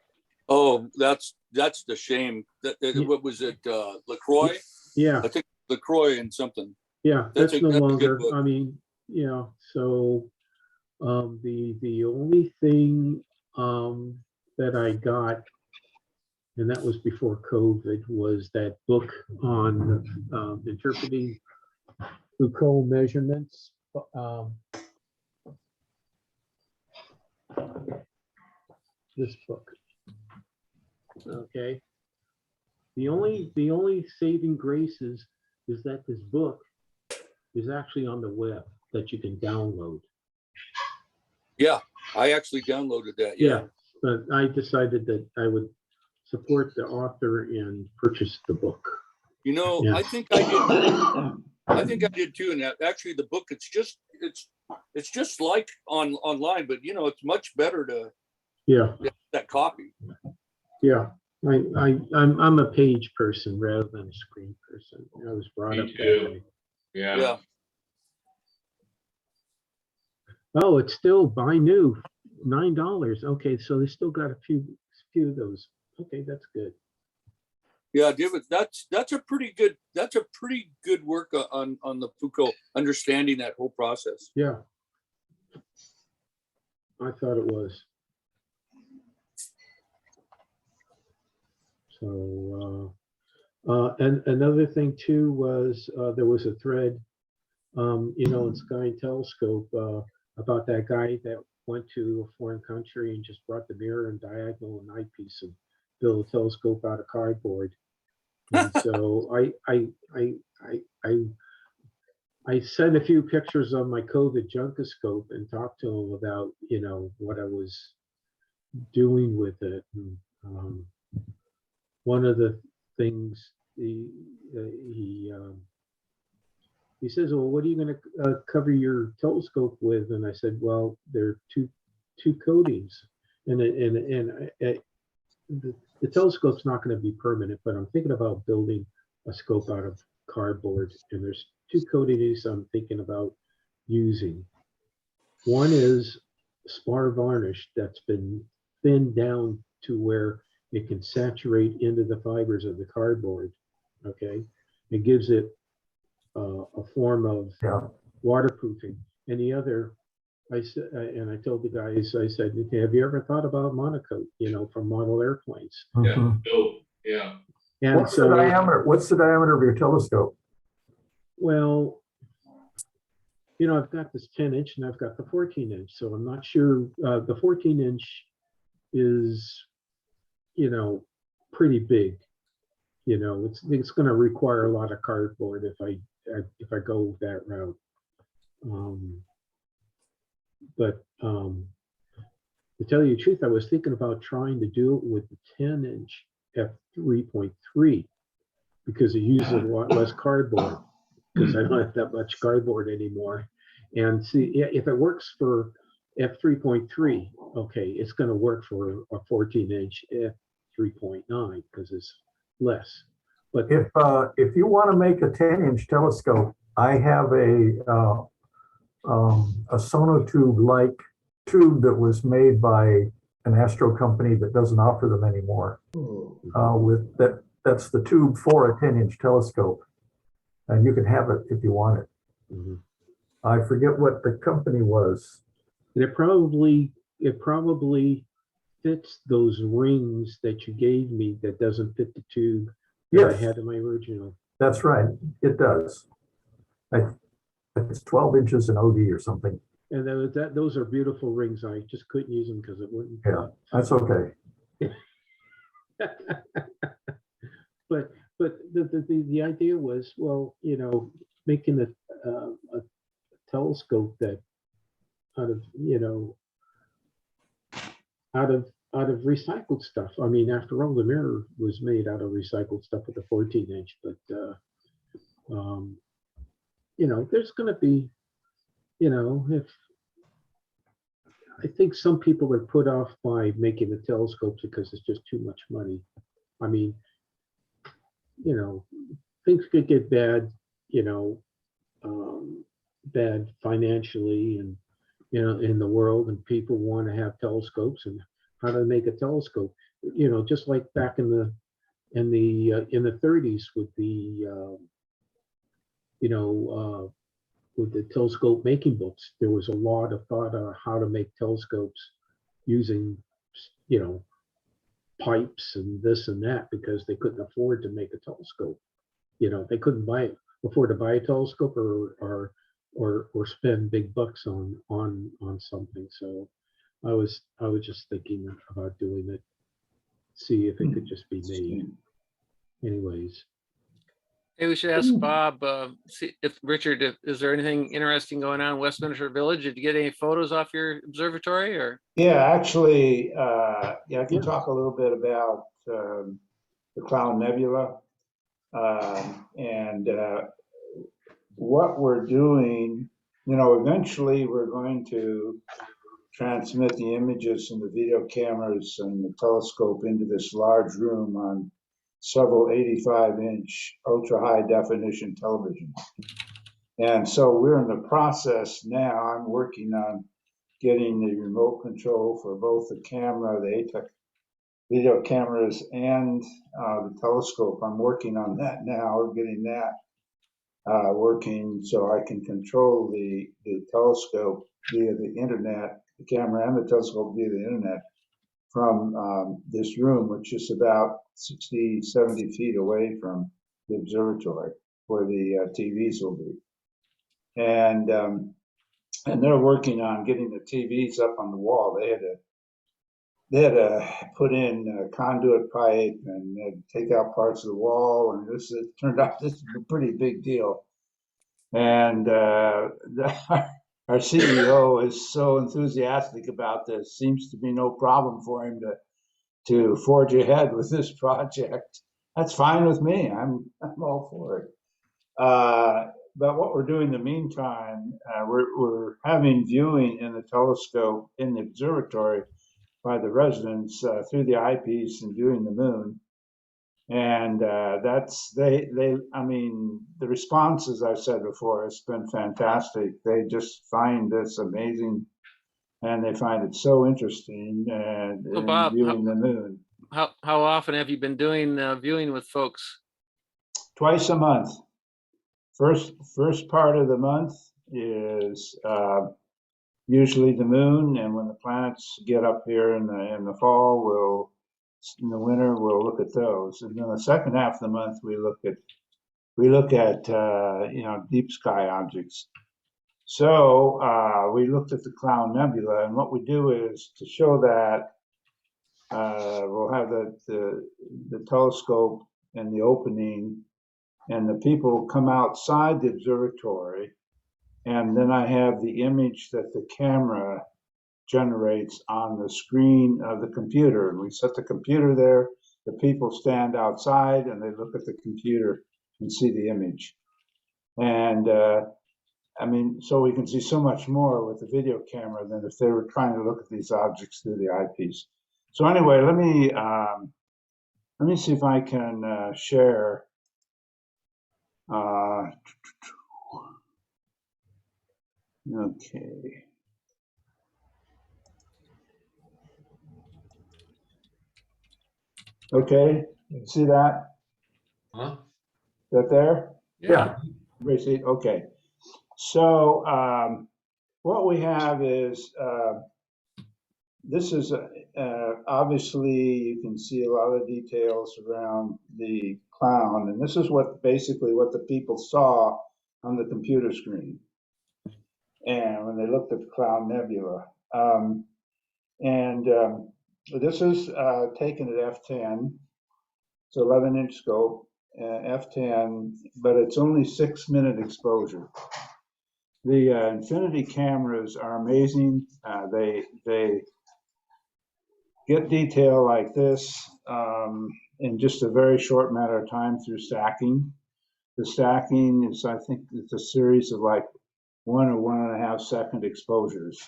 Oh, that's the shame. What was it, LaCroix? Yeah, I think LaCroix and something. yeah, That's that's a no good longer. book. I mean, so the only thing that I got, and that was before COVID, was that book on interpreting Foucault measurements. This book. Okay. The only saving grace is that this book is actually on the web that you can download. Yeah, I actually downloaded that. Yeah, but I decided that I would support the author and purchase the book. Yeah. I think I did. I think I did too. And actually, the book it's just like online, but it's much better to get that copy. Yeah, I'm a page person rather than a screen person. I was brought up that way. Yeah. Oh, it's still buy new, $9. Okay, so they still got a few of those. Okay, that's good. Yeah, David, that's a pretty good work on the Foucault, understanding that whole process. Yeah, I thought it was. So, and another thing too was there was a thread, in Sky Telescope about that guy that went to a foreign country and just brought the mirror and diagonal and eyepiece and built a telescope out of cardboard. And so I sent a few pictures of my COVID junkoscope and talked to him about, you know, what I was doing with it. And, one of the things he says, well, what are you going to cover your telescope with? And I said, well, there are two coatings, and the telescope's not going to be permanent, but I'm thinking about building a scope out of cardboard, and there's two coatings I'm thinking about using. One is spar varnish that's been thinned down to where it can saturate into the fibers of the cardboard. Okay, it gives it a form of waterproofing. And the other, I said, and I told the guys, I said, have you ever thought about monocoat, you know, from model airplanes? Yeah, Mhm. dope, yeah. And What's the diameter? What's the diameter of your telescope? Well, you know, I've got this 10-inch and I've got the 14-inch, so I'm not sure. The 14-inch is, you know, pretty big. You know, it's going to require a lot of cardboard if I go that route. But to tell you the truth, I was thinking about trying to do it with the 10-inch f3.3 because it uses a lot less cardboard, because I don't have that much cardboard anymore. And see, if it works for f3.3, okay, it's going to work for a 14-inch f3.9 because it's less. But if you want to make a 10-inch telescope, I have a sonotube-like tube that was made by an astro company that doesn't offer them anymore. That's the tube for a 10-inch telescope, and you can have it if you want it. mm-hmm. I forget what the company was. And it probably fits those rings that you gave me that doesn't fit the tube that I had in my original. That's right. It does. It's 12 inches in OD or something. And those are beautiful rings. I just couldn't use them because it wouldn't. Yeah, that's okay. But the idea was, well, you know, making a telescope that out of recycled stuff. I mean, after all, the mirror was made out of recycled stuff with a 14-inch, but you know, there's going to be, you know, if I think some people are put off by making the telescopes because it's just too much money. I mean, you know, things could get bad, you know, bad financially and, you know, in the world, and people want to have telescopes, and how to make a telescope, you know, just like back in the 30s with the with the telescope making books. There was a lot of thought on how to make telescopes using, you know, pipes and this and that, because they couldn't afford to make a telescope. You know, they couldn't afford to buy a telescope or spend big bucks on something. So I was just thinking about doing it, see if it could just be made. Anyways. Hey, we should ask Bob, see if Richard, is there anything interesting going on in Westminister Village? Did you get any photos off your observatory, or? Yeah, actually, I can talk a little bit about the Clown Nebula and what we're doing. You know, eventually we're going to transmit the images from the video cameras and the telescope into this large room on several 85-inch ultra high definition television. And so we're in the process now. I'm working on getting the remote control for both the camera, the Atik video cameras, and the telescope. I'm working on that now, getting that working so I can control the telescope via the internet, the camera and the telescope via the internet from this room, which is about 60, 70 feet away from the observatory where the TVs will be. And they're working on getting the TVs up on the wall. They had to they had to put in conduit pipe and they'd take out parts of the wall, and it turned out this is a pretty big deal. And our CEO is so enthusiastic about this. Seems to be no problem for him to forge ahead with this project. That's fine with me. I'm all for it. But what we're doing in the meantime, we're having viewing in the telescope in the observatory by the residents through the eyepiece and viewing the moon. And I mean, the response, as I've said before, has been fantastic. They just find this amazing, and they find it so interesting and So Bob, viewing the moon. how often have you been doing viewing with folks? Twice a month. First part of the month is usually the moon, and when the planets get up here in the fall, in the winter we'll look at those, and then the second half of the month we look at deep sky objects. So we looked at the Clown Nebula, and what we do is to show that we'll have the telescope and the opening, and the people come outside the observatory, and then I have the image that the camera generates on the screen of the computer. And we set the computer there, the people stand outside and they look at the computer and see the image. And I mean, so we can see so much more with the video camera than if they were trying to look at these objects through the eyepiece. So anyway, let me see if I can share. Okay. Okay, you see that? Huh? Is that there? Yeah. Everybody see? Okay. So what we have is, this is obviously you can see a lot of details around the clown, and this is basically what the people saw on the computer screen. And when they looked at the Clown Nebula. This is taken at f10. It's 11-inch scope, f10, but it's only 6-minute exposure. The Infinity cameras are amazing. They get detail like this in just a very short matter of time through stacking. The stacking is, I think, it's a series of like 1 or 1.5 second exposures.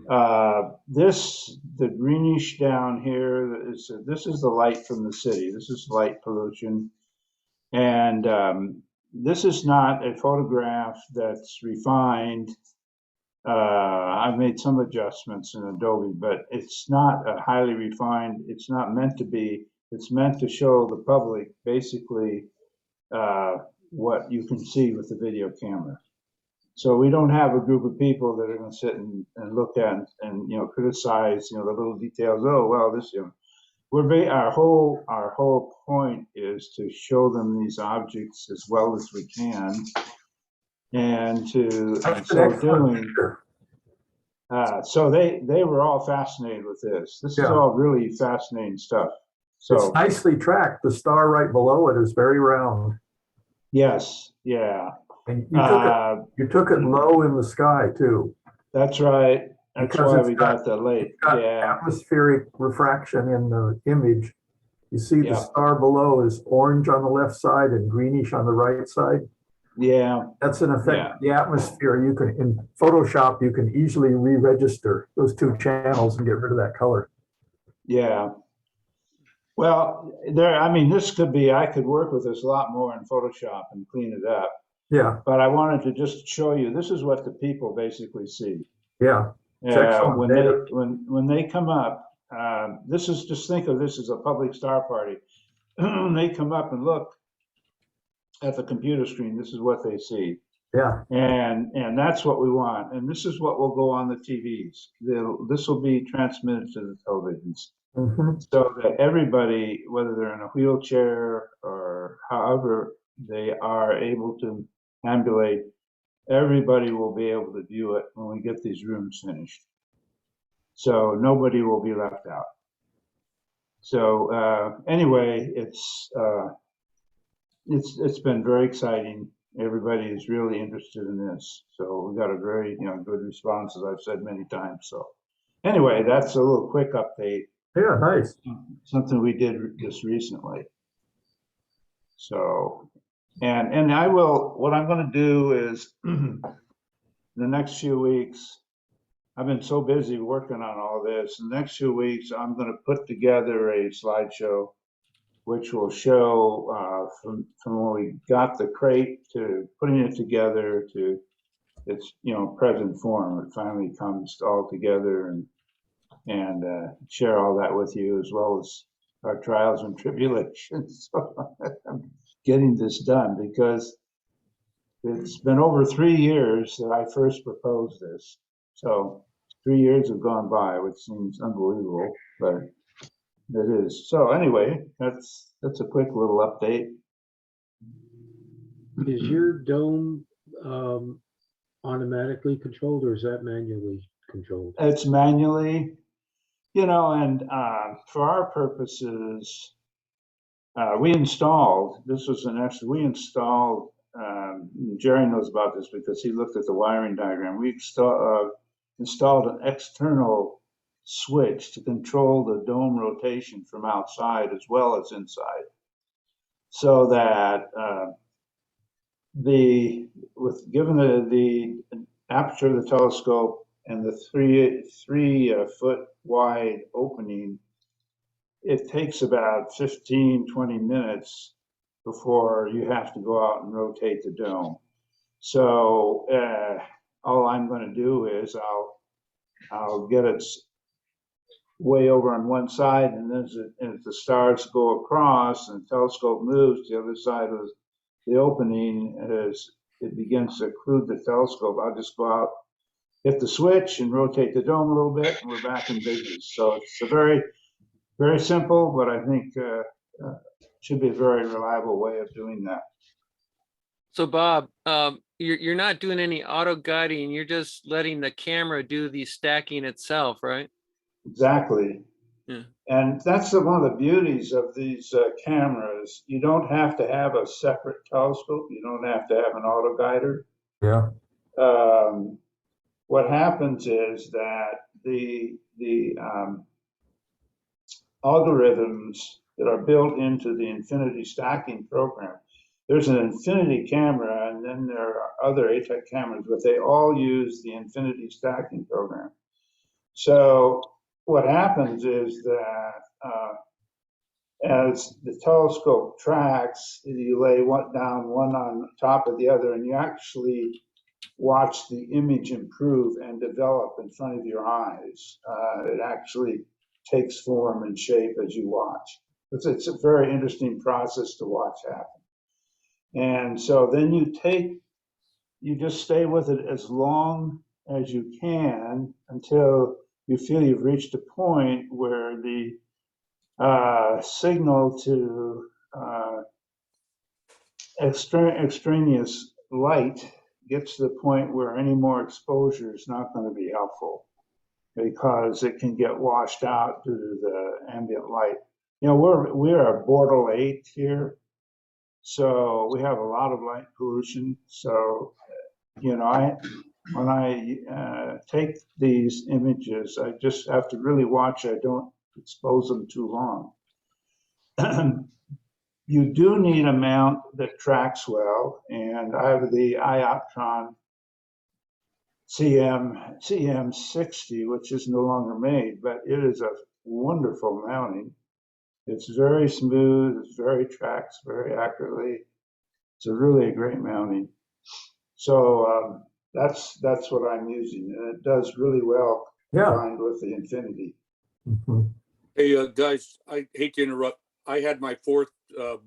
The greenish down here this is the light from the city. This is light pollution. And this is not a photograph that's refined. I've made some adjustments in Adobe, but it's not a highly refined. It's not meant to be. It's meant to show the public basically what you can see with the video camera. So we don't have a group of people that are going to sit and look at and criticize the little details. Oh well, this our whole point is to show them these objects as well as we can, and so doing. So they were all fascinated with this. This is all really fascinating stuff. So it's nicely tracked. The star right below it is very round. Yes, yeah. And you took it low in the sky too. That's right. That's why we got the late. Yeah. Atmospheric refraction in the image. You see the star below is orange on the left side and greenish on the right side. Yeah. That's an effect of the atmosphere. You can, in Photoshop, you can easily re-register those two channels and get rid of that color. Yeah. Well, this could be, I could work with this a lot more in Photoshop and clean it up. Yeah. But I wanted to just show you, this is what the people basically see. Yeah. When they come up, just think of this as a public star party. When they come up and look at the computer screen, this is what they see. Yeah. And that's what we want. And this is what will go on the TVs. This will be transmitted to the televisions. Mm-hmm. So that everybody, whether they're in a wheelchair or however they are able to ambulate, everybody will be able to view it when we get these rooms finished. So nobody will be left out. So anyway, it's been very exciting. Everybody is really interested in this. So we got a very good response, as I've said many times. So anyway, that's a little quick update. Yeah, nice. Something we did just recently. So, and I will, what I'm going to do is in the next few weeks, I've been so busy working on all this. In the next few weeks, I'm going to put together a slideshow, which will show from when we got the crate to putting it together to its present form. It finally comes all together, and share all that with you, as well as our trials and tribulations. So I'm getting this done because it's been over 3 years that I first proposed this. So 3 years have gone by, which seems unbelievable, but it is. So anyway, that's a quick little update. Is your dome automatically controlled, or is that manually controlled? It's manually, and for our purposes, we installed, this was an extra, we installed, Jerry knows about this because he looked at the wiring diagram. We installed an external switch to control the dome rotation from outside as well as inside, so that given the aperture of the telescope and the three foot wide opening, it takes about 15-20 minutes before you have to go out and rotate the dome. So all I'm going to do is I'll get it way over on one side, and as the stars go across and the telescope moves to the other side of the opening, as it begins to occlude the telescope, I'll just go out, hit the switch, and rotate the dome a little bit, and we're back in business. So it's a very, very simple, but I think should be a very reliable way of doing that. So Bob, you're not doing any auto guiding. You're just letting the camera do the stacking itself, right? Exactly. Yeah. And that's one of the beauties of these cameras. You don't have to have a separate telescope. You don't have to have an auto guider. Yeah. What happens is that the algorithms that are built into the Infinity stacking program, there's an Infinity camera, and then there are other Atik cameras, but they all use the Infinity stacking program. So what happens is that as the telescope tracks, you lay one on top of the other, and you actually watch the image improve and develop in front of your eyes. It actually takes form and shape as you watch. It's a very interesting process to watch happen. And so then you just stay with it as long as you can until you feel you've reached a point where the signal to extraneous light gets to the point where any more exposure is not going to be helpful, because it can get washed out due to the ambient light. We're a Bortle 8 here, so we have a lot of light pollution. So, when I take these images, I just have to really watch I don't expose them too long. You do need a mount that tracks well, and I have the Ioptron CM60, which is no longer made, but it is a wonderful mounting. It's very smooth, it tracks very accurately. It's really a great mounting. So that's what I'm using, and it does really well combined with the Infinity. Mm-hmm. Hey, guys, I hate to interrupt. I had my 4th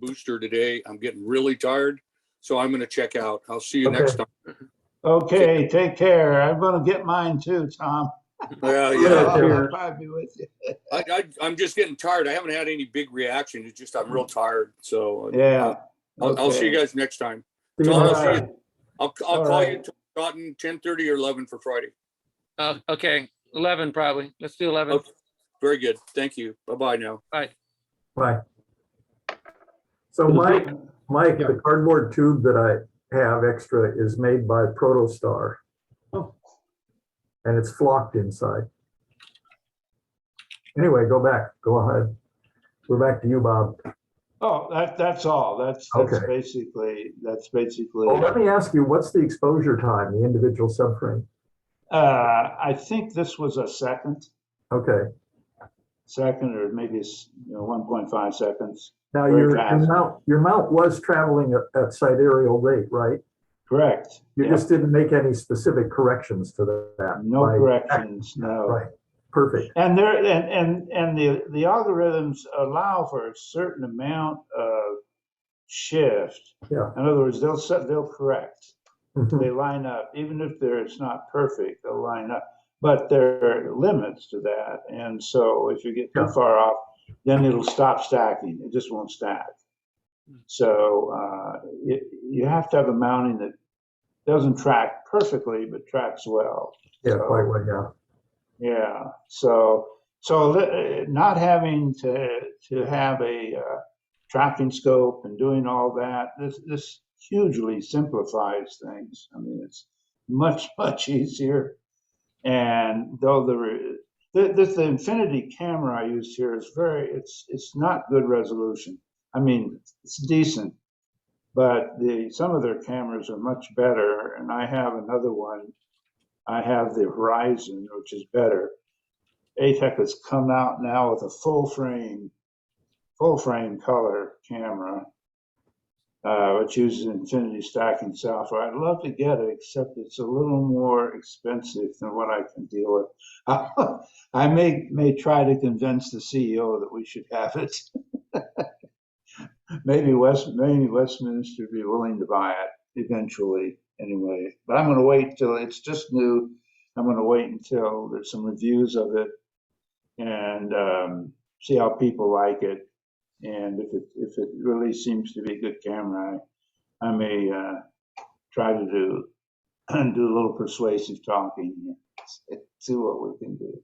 booster today. I'm getting really tired, so I'm going to check out. I'll see you next time. Okay, take care. I'm going to get mine too, Tom. Yeah. I'll probably be with you. I'm just getting tired. I haven't had any big reaction. It's just I'm real tired. So yeah, I'll see you guys next time. Tom, I'll see you. I'll call you 10:30 or 11 for Friday. Okay. 11 probably. Let's do 11. Okay. Very good. Thank you. Bye-bye now. Bye. Right. So Mike, the cardboard tube that I have extra is made by Protostar. Oh. And it's flocked inside. Anyway, go ahead. We're back to you, Bob. Oh, that's all. That's Okay. basically Well, let me ask you, what's the exposure time, the individual subframe? I think this was a second Okay. or maybe 1.5 seconds. Now Very fast. your mount was traveling at sidereal rate, right? Correct. You Yeah. just didn't make any specific corrections to that. No corrections, no. Right. Perfect. And the algorithms allow for a certain amount of shift. Yeah. In other words, they'll correct. Mhm. They line up, even if it's not perfect, they'll line up. But there are limits to that, and so if you get too far off, then it'll stop stacking. It just won't stack. So you have to have a mounting that doesn't track perfectly, but tracks well. Yeah, So, quite well, yeah. yeah. So not having to have a tracking scope and doing all that, this hugely simplifies things. I mean, it's much easier. And though the Infinity camera I use here is it's not good resolution. I mean, it's decent, but some of their cameras are much better. And I have another one. I have the Horizon, which is better. Atik has come out now with a full frame color camera, which uses Infinity stacking software. I'd love to get it, except it's a little more expensive than what I can deal with. I may try to convince the CEO that we should have it. maybe Westminister be willing to buy it eventually, anyway. But I'm going to wait till it's just new. I'm going to wait until there's some reviews of it and see how people like it. And if it really seems to be a good camera, I may try to do a little persuasive talking, see what we can do.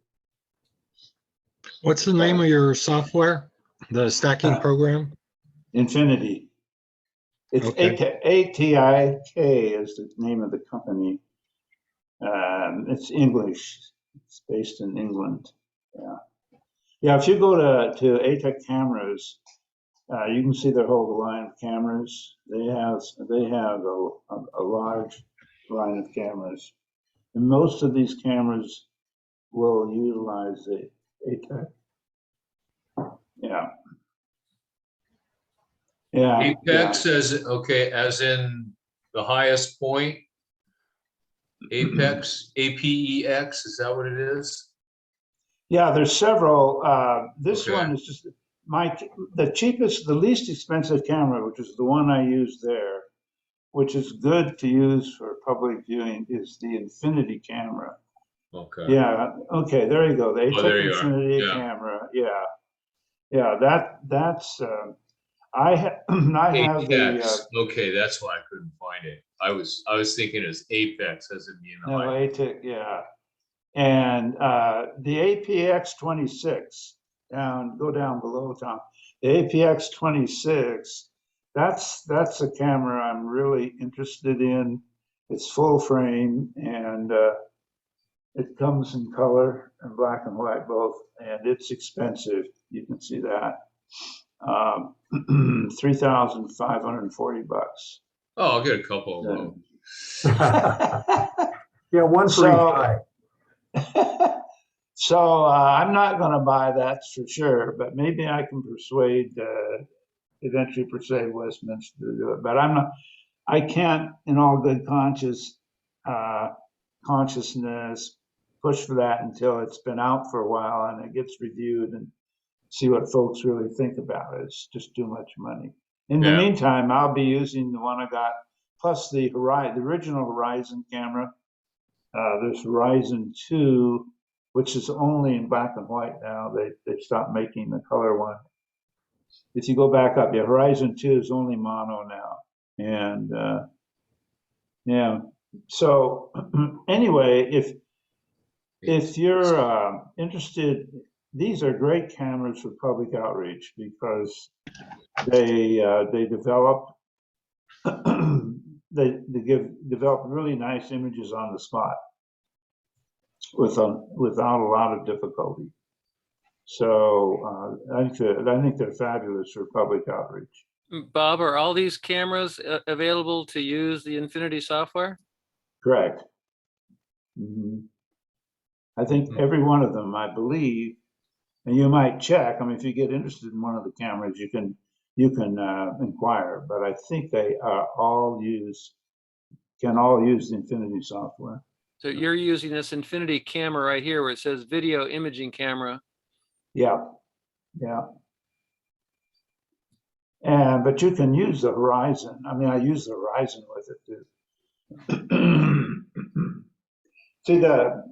What's the name of your software? The stacking program? Infinity. It's Okay. ATIK is the name of the company. It's English. It's based in England. Yeah. Yeah, if you go to Atik Cameras, you can see their whole line of cameras. They have a large line of cameras, and most of these cameras will utilize the Atik. Yeah. Yeah. Apex as in the highest point. Apex, APEX, is that what it is? Yeah, there's several. This Okay. one is just the cheapest, the least expensive camera, which is the one I use there, which is good to use for public viewing, is the Infinity camera. Okay. Yeah. Okay. There you go. The Oh, there Atik you are. Infinity Yeah. camera. Yeah. Yeah. That's. I have the. Apex. Okay, that's why I couldn't find it. I was thinking it's Apex as in being No, high. Atik. Yeah. And the APX 26 go down below, Tom. The APX 26, that's a camera I'm really interested in. It's full frame and it comes in color and black and white both, and it's expensive. You can see that. $3,540. Oh, I'll get a couple of them. Yeah, one for each eye. So I'm not going to buy that for sure, but maybe I can eventually persuade Westminster to do it. But I can't, in all good consciousness, push for that until it's been out for a while and it gets reviewed and see what folks really think about it. It's just too much money. In the meantime, I'll be using the one I got, plus the original Horizon camera. There's Horizon 2, which is only in black and white now. They've stopped making the color one. If you go back up, Horizon 2 is only mono now. And yeah, so anyway, if you're interested, these are great cameras for public outreach because they develop develop really nice images on the spot without a lot of difficulty. So I think they're fabulous for public outreach. Bob, are all these cameras available to use the Infinity software? Correct. Mhm. I think every one of them, I believe, and you might check. I mean, if you get interested in one of the cameras, you can inquire. But I think they are can all use the Infinity software. So you're using this Infinity camera right here where it says video imaging camera. Yeah, yeah. But you can use the Horizon. I mean, I use the Horizon with it too. See, the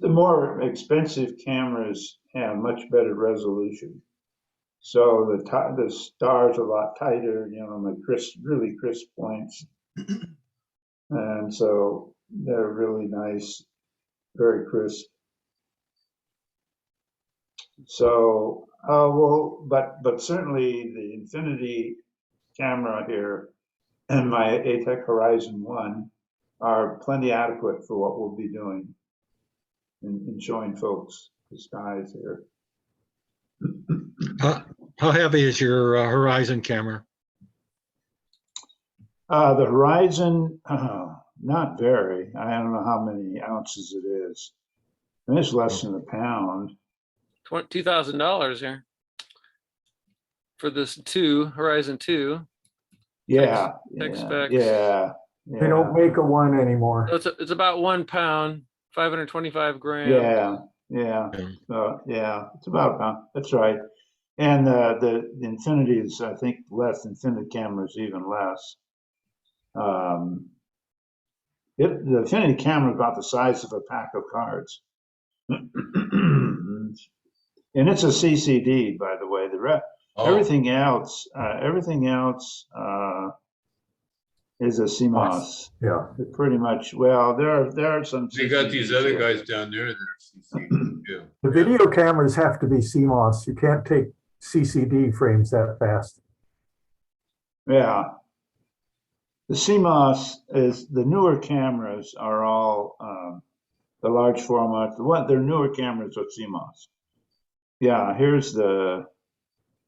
more expensive cameras have much better resolution. So the stars are a lot tighter, you know, the really crisp points. And so they're really nice, very crisp. So, well, but certainly the Infinity camera here and my Atik Horizon 1 are plenty adequate for what we'll be doing in showing folks the skies here. How heavy is your Horizon camera? The Horizon, not very. I don't know how many ounces it is. And it's less than a pound. $2,000 here for this Horizon 2. Yeah, Tech yeah, specs. yeah. They don't make a one anymore. So it's about 1 pound, 525 grams. Yeah, yeah. Yeah, it's about a pound. That's right. And the Infinity is, I think, less. Infinity camera is even less. The Infinity camera is about the size of a pack of cards. And it's a CCD, by the way. Everything else is a CMOS. Yeah. Pretty much. Well, there are some. They got these other CCDs guys down there that are CCD too. The video cameras have to be CMOS. You can't take CCD frames that fast. Yeah. The CMOS is the newer cameras are all the large format. They're newer cameras with CMOS. Yeah, here's the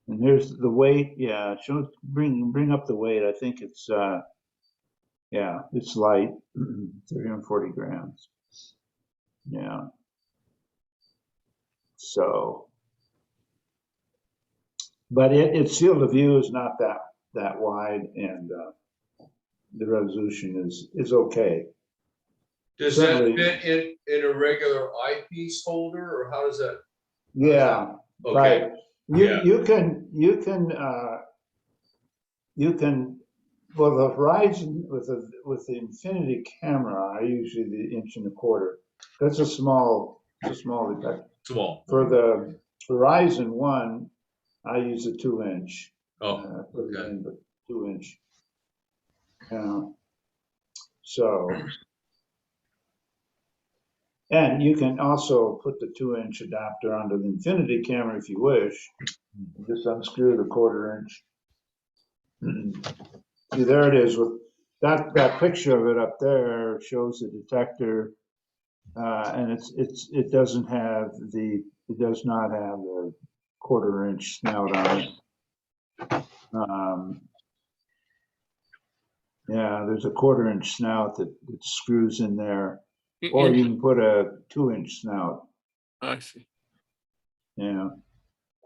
weight. Yeah, bring up the weight. I think it's yeah, it's light, 340 grams. Yeah. So, but its field of view is not that wide, and the resolution is okay. Does Certainly. that fit in a regular eyepiece holder, or how does that? Yeah. Okay. Right. Yeah. You can well, the Horizon with the Infinity camera, I usually the 1.25 inch. That's a small detector. Small. For the Horizon 1, I use a 2 inch. Oh, okay. 2 inch. So, and you can also put the 2 inch adapter onto the Infinity camera if you wish. Just unscrew the 1/4 inch. See, there it is. With that picture of it up there shows the detector, and it does not have the 1/4 inch snout on it. Yeah, there's a 1/4 inch snout that screws in there, or you can put a 2 inch snout. I see. Yeah.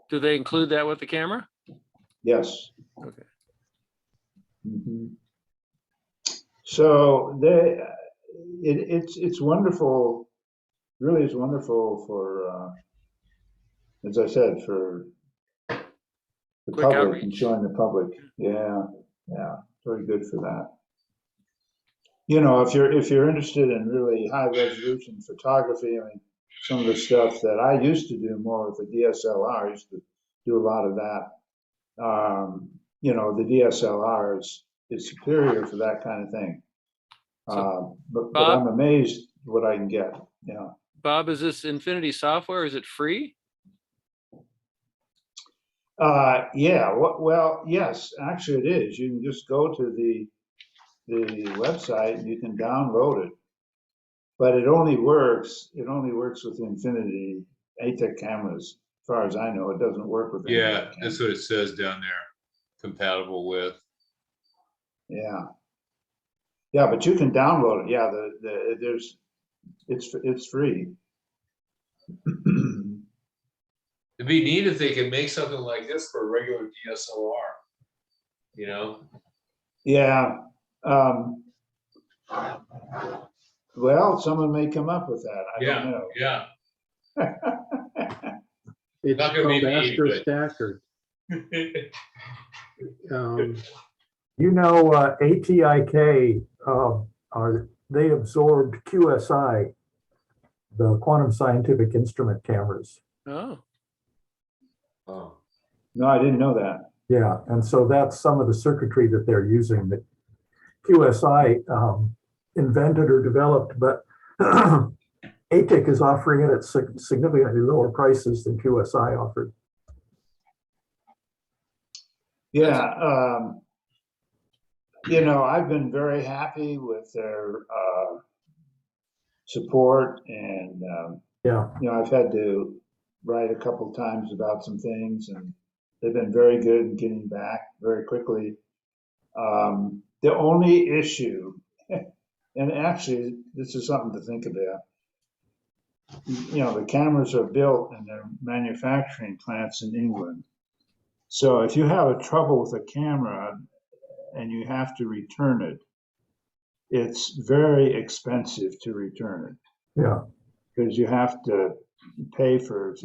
Do they include that with the camera? Yes. Okay. So it's wonderful. Really, is wonderful for, as I said, for the Quick public outreach. and showing the public. Yeah, very good for that. You know, if you're interested in really high resolution photography, I mean, some of the stuff that I used to do more with the DSLR, I used to do a lot of that. You know, the DSLR is superior for that kind of thing. But I'm amazed what I can get. Yeah. Bob, is this Infinity software? Is it free? Yeah, well, yes, actually it is. You can just go to the website and you can download it. But it only works with Infinity Atik cameras. As far as I know, it doesn't work with any Yeah, other that's cameras. what it says down there, compatible with. Yeah. Yeah, but you can download it. Yeah, it's free. It'd be neat if they could make something like this for a regular DSLR, you know? Yeah. Well, someone may come up with that. I don't know. Yeah. It's Not gonna be called me, but- AstroStack or, You know, ATIK, they absorbed QSI, the quantum scientific instrument cameras. Oh, Oh. No, I didn't know that. Yeah, and so that's some of the circuitry that they're using that QSI invented or developed, but ATIK is offering it at significantly lower prices than QSI offered. Yeah, you know, I've been very happy with their support, and Yeah, you know, I've had to write a couple times about some things, and they've been very good in getting back very quickly. The only issue, and actually this is something to think about, you know, the cameras are built in their manufacturing plants in England. So if you have a trouble with a camera and you have to return it, it's very expensive to return it. yeah, Because you have to pay for,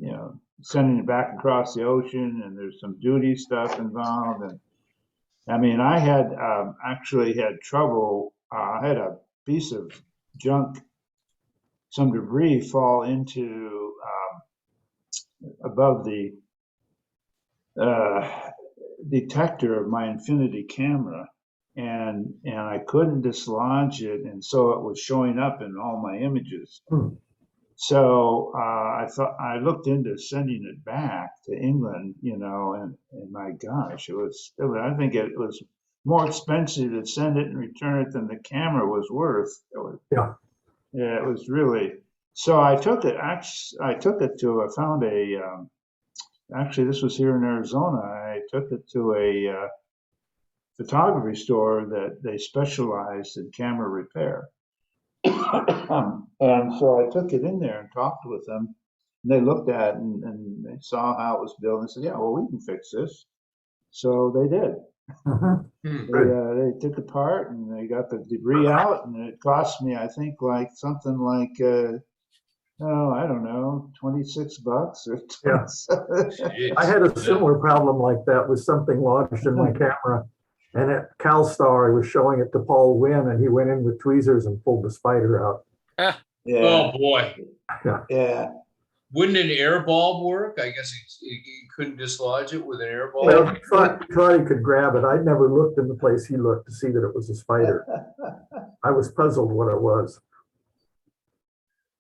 you know, sending it back across the ocean, and there's some duty stuff involved. And I mean, I had actually had trouble. I had a piece of junk, some debris fall into above the detector of my Infinity camera, and I couldn't dislodge it, and so it was showing up in all my images. So I looked into sending it back to England, you know, and my gosh, I think it was more expensive to send it and return it than the camera was worth. yeah. Yeah, it was really. So I took it. I took it to. I found a. Actually, this was here in Arizona. I took it to a photography store that they specialized in camera repair. And so I took it in there and talked with them. And they looked at it and they saw how it was built and said, "Yeah, well, we can fix this." So they did. Mhm. They took it apart and they got the debris out, and it cost me, I think, like something like, oh, I don't know, $26 or Yeah. $27. I had a similar problem like that with something lodged in my camera. And at CalStar, I was showing it to Paul Wynn, and he went in with tweezers and pulled the spider out. Yeah, Oh, boy. yeah. Wouldn't an air bulb work? I guess he couldn't dislodge it with an air bulb. Well, he thought he could grab it. I'd never looked in the place he looked to see that it was a spider. I was puzzled what it was.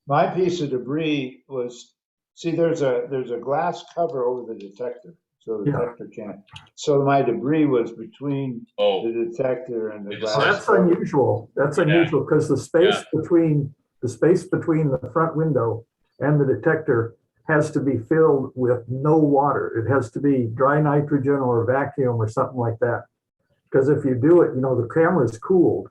My piece of debris was, see, there's a glass cover over the detector, so the Yeah. detector can't. So my debris was between Oh, the detector and the It glass. Well, that's cover. unusual. That's unusual because the space between the front window and the detector has to be filled with no water. It has to be dry nitrogen or vacuum or something like that. Because if you do it, you know, the camera is cooled.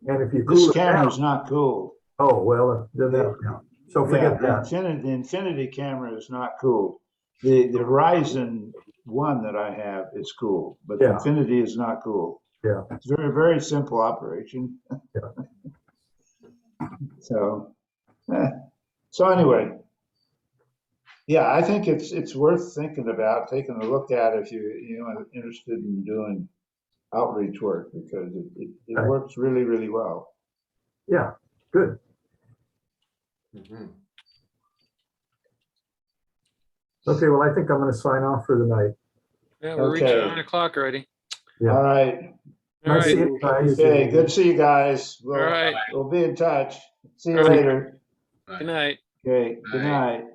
And if you cool This it down, camera's not cooled. oh, well, then that, yeah. So forget that. The Infinity camera is not cooled. The Horizon one that I have is cooled, but the Yeah. Infinity is not cooled. Yeah. It's very, very simple operation. Yeah. So anyway, yeah, I think it's worth thinking about, taking a look at if you're interested in doing outreach work, because it Right. works really, really well. Yeah, good. mhm. Okay, well, I think I'm going to sign off for the night. yeah, we're reaching Okay. 9 o'clock already. Yeah. All right. All Nice right. seeing you guys. Okay, good to see you guys. All right. We'll be in touch. See you All right. later. Good night. Okay, good Night. night.